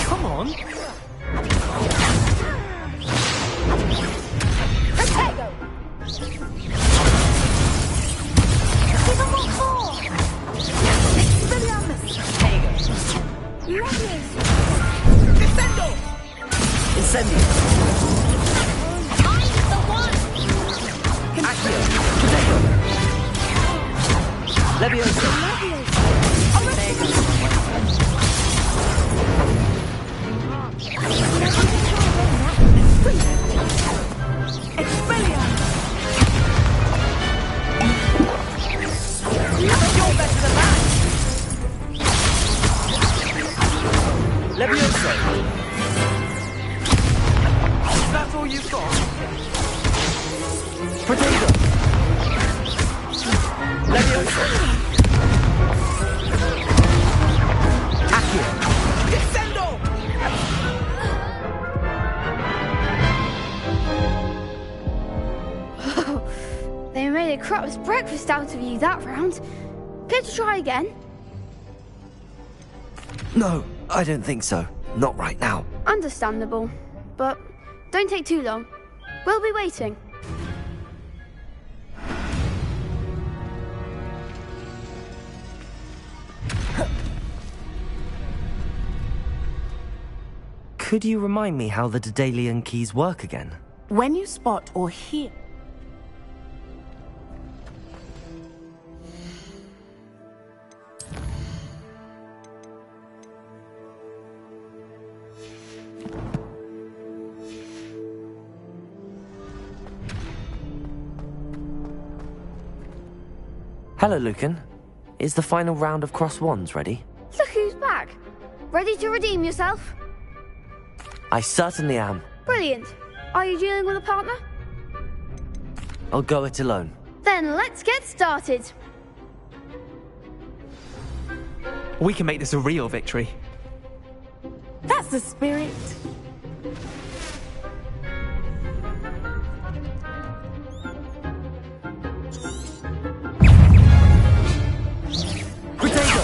Come on. Incendio! I'm the one! Accio! Potato! Leviosa! Expelliarmus! You're better than that! Leviosa! Is that all you've got? Potato! Leviosa! Accio! Descendo! They made a crap's breakfast out of you that round. Care to try again? No, I don't think so. Not right now. Understandable. But don't take too long. We'll be waiting. Could you remind me how the Daedalian keys work again? When you spot or hear... Hello, Lucan. Is the final round of Cross Wands ready? Look who's back. Ready to redeem yourself? I certainly am. Brilliant. Are you dealing with a partner? I'll go it alone. Then let's get started. We can make this a real victory. That's the spirit. Protego!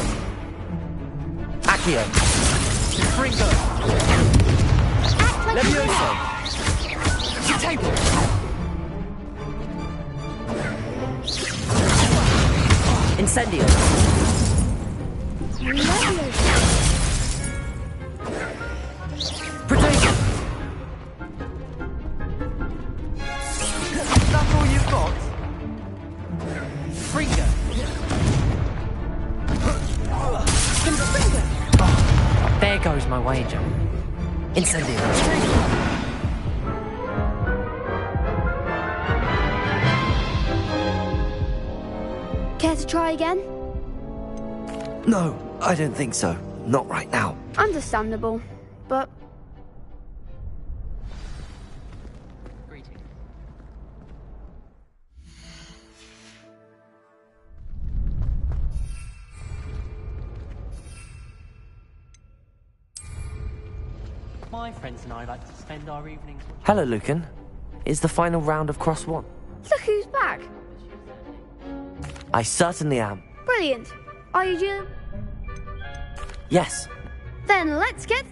Accio! Fringo! Levioso! Protego! Incendio! Protego! That's all you've got? Fringo! There goes my wager. Incendio. Care to try again? No, I don't think so. Not right now. Understandable, but... My friends and I like to spend our evenings... Hello, Lucan. Is the final round of Cross One? Look who's back. I certainly am. Brilliant. Are you dealing... Yes. Then let's get...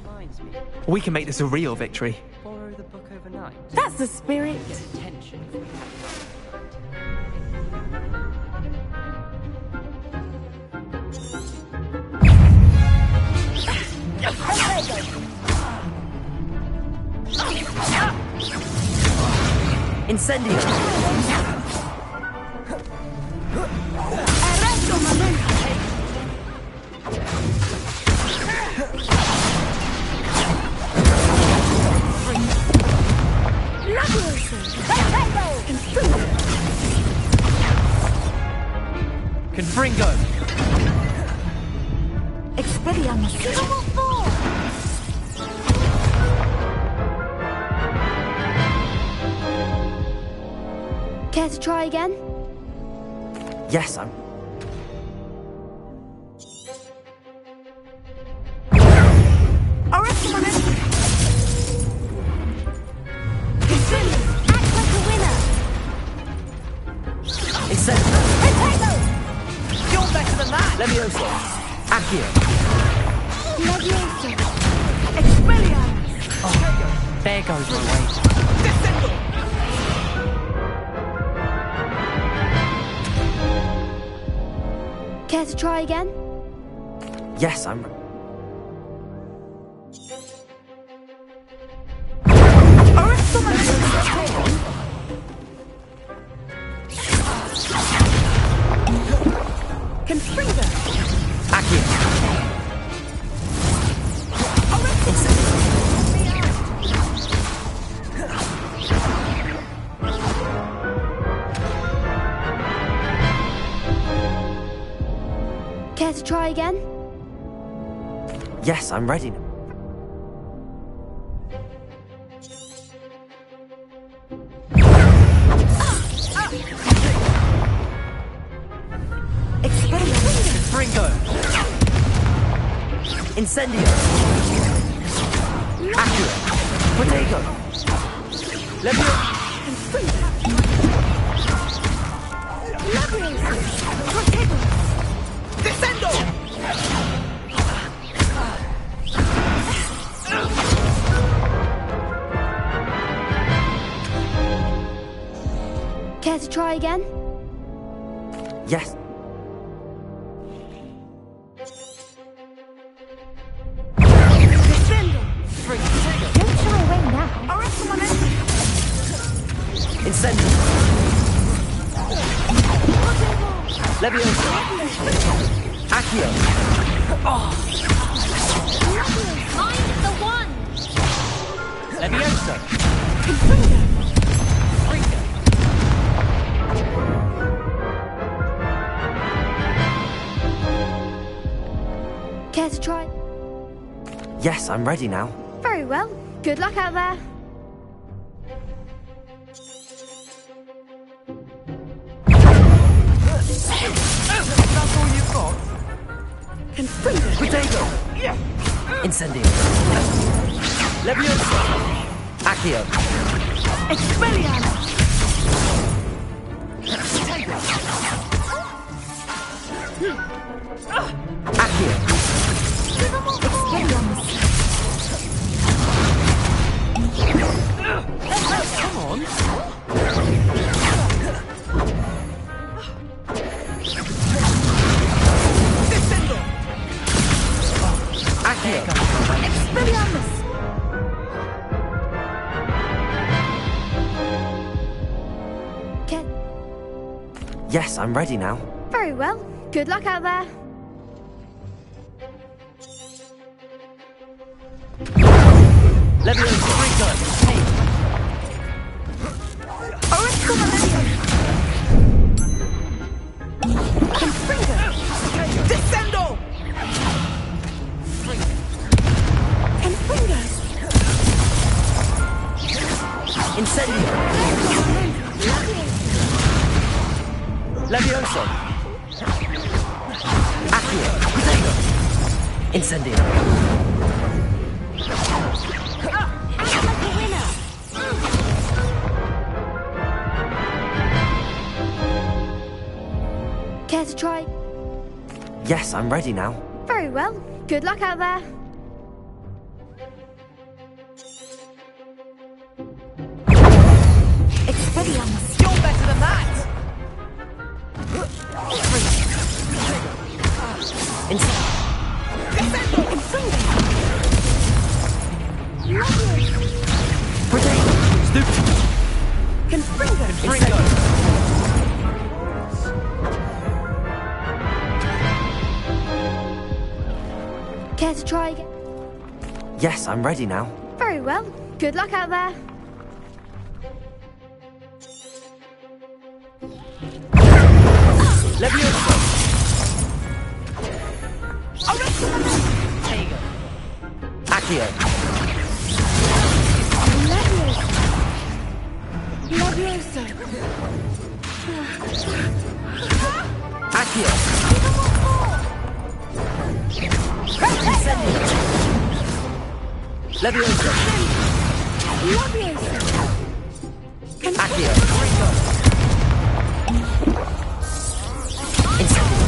Reminds me. We can make this a real victory. Borrow the book overnight. That's the spirit. Get attention if we have Incendio! Confringo! Expelliarmus! Care to try again? Yes, I'm... You're better than that! Levioso! Accio! Levioso! Expelliarmus! There goes my wager. Care to try again? Yes, I'm... Confringo! Accio! Care to try again? Yes, I'm ready. Fringo! Incendio! Accio! Protego! Descendo! try again? Yes. Don't shy away now. Incendio. Leviosa. Accio. Mind the one! Leviosa. Care to try? Yes, I'm ready now. Very well. Good luck out there. That's all you've got? Potato. Incendio. Leviosa. Accio. Expelliarmus! Accio. Come on! Descendo! Accio. Expelliarmus! Yes, I'm ready now. Very well. Good luck out there. Leviosa. Descendo! Incendio. Leviosa. Accio. Incendio. Care to try? Yes, I'm ready now. Very well. Good luck out there. Expelliarmus! You're better than that! Care to try again? Yes, I'm ready now. Very well. Good luck out there. Leviosa. Accio. Leviosa! Accio. Incendio. Leviosa. Accio. Incendio.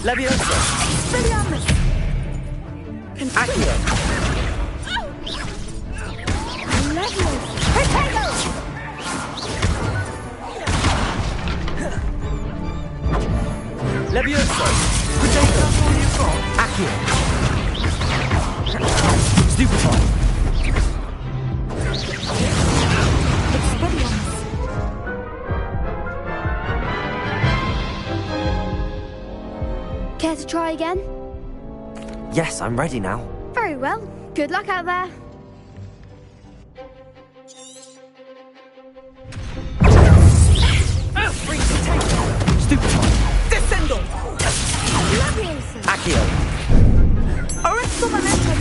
Leviosa. Accio. Leviosa. Potato. Accio. Stupefy. Care to try again? Yes, I'm ready now. Very well. Good luck out there. Stupefy. Descendo! Accio. Arresto momentum!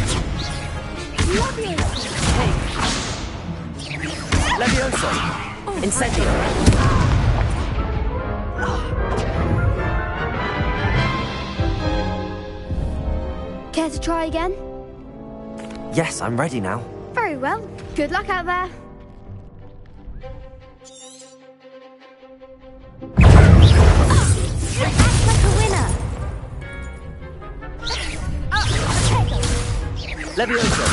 Leviosa. Incendio. Care to try again? Yes, I'm ready now. Very well. Good luck out there. Act like a winner! Leviosa.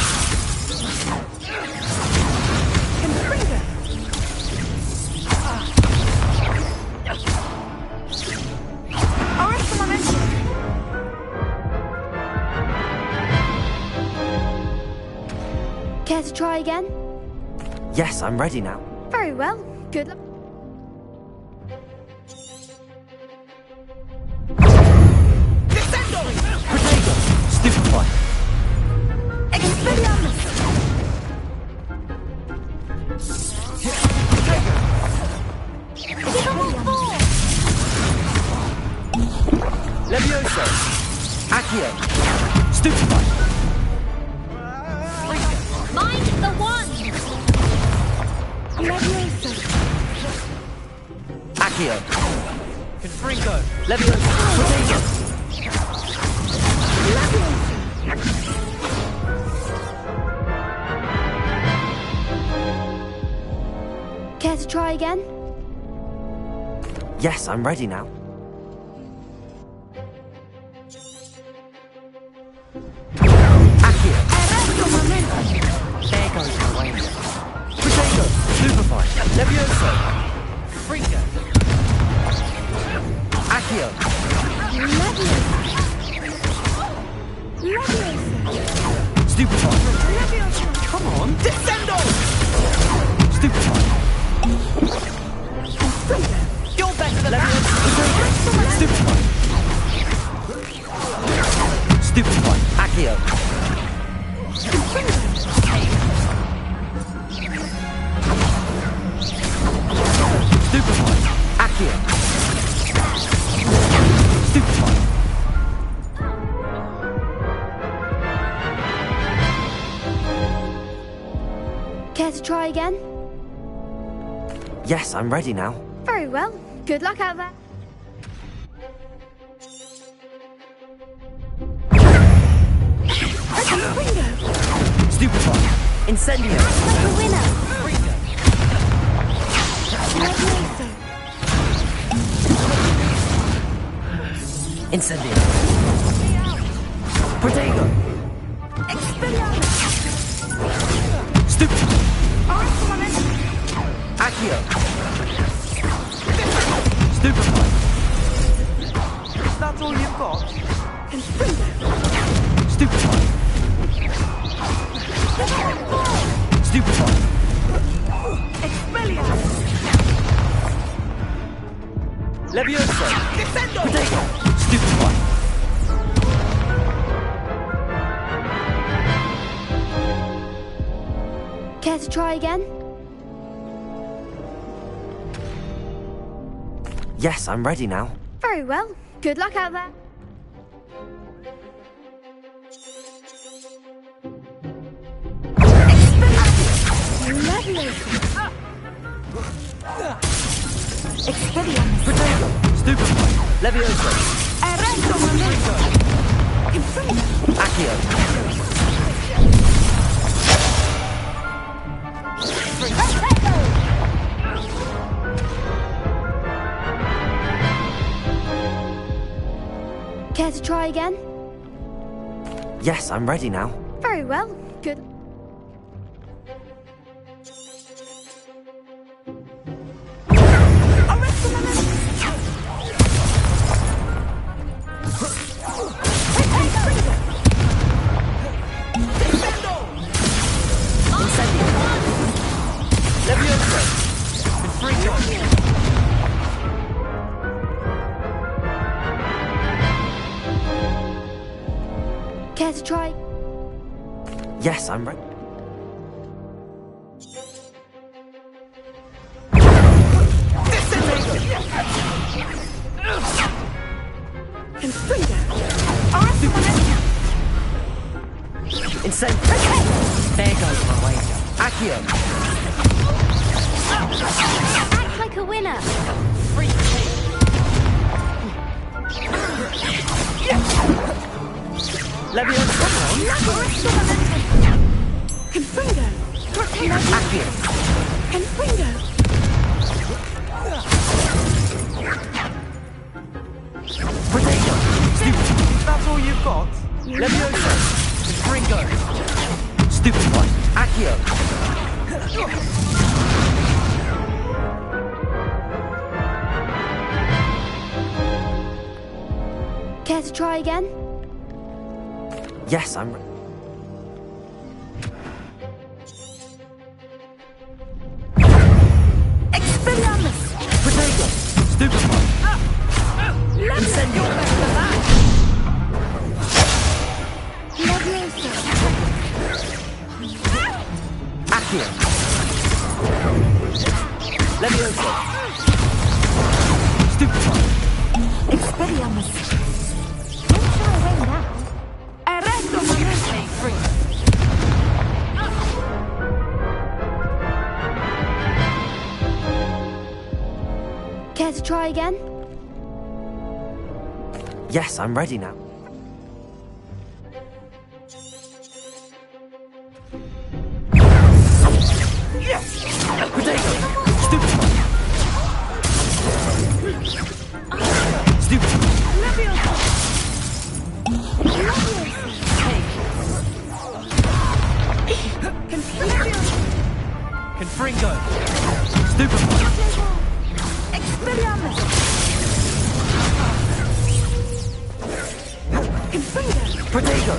Care to try again? Yes, I'm ready now. Very well. Good luck. Stupefy! Expelliarmus! Levioso! Accio! Stupefy! Mind the one! Levioso! Accio! Confringo! Levioso! Protego! Care to try again? Yes, I'm ready now. Accio! There goes my way. Protego! Stupefy! Levioso! Confringo! Accio! Stupefy! Come on! Descendo! Stupefy! You're better than that! Stupefy! Stupefy! Accio! Stupefy! Accio! Stupefy! Care to try again? Yes, I'm ready now. Very well. Good luck out there. Stupefy! Incendio! Like a winner! Incendio! Protego! Stupefy! Accio! Stupefy! That's all you've got? Stupefy! Stupefy! Expelliarmus! Levioso! Descendo! Protego! Stupefy! Care to try again? Yes, I'm ready now. Very well. Good luck out there. Expelliarmus! Protego! Stupefy! Levioso! Arresto momento! Confringo! Accio! Care to try again? Yes, I'm ready now. Very well. Good. Care to try? Yes, I'm ready. Incendio! There goes my wager. Accio! Act like a winner! Levioso! Confringo! Accio! Confringo! Protego! That's all you've got? Levioso! Confringo! Stupefy! Accio! Care to try again? Yes, I'm ready. Accio. Levioso. Stupefy. Expelliarmus. Don't shy away now. Arresto mente, free. Care to try again? Yes, I'm ready now. Yes! Potato! Stupefy. Stupefy. Confringo. Stupefy. Expelliarmus. Potato.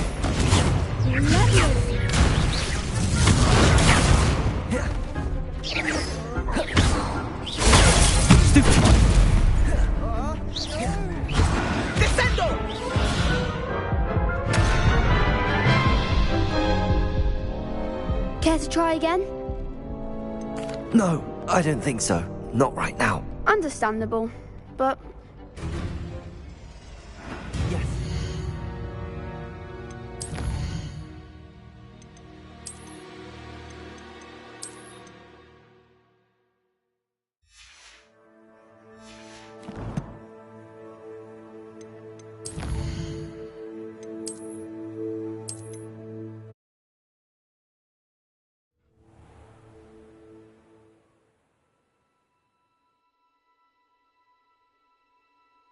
Care to try again? No, I don't think so. Not right now. Understandable. But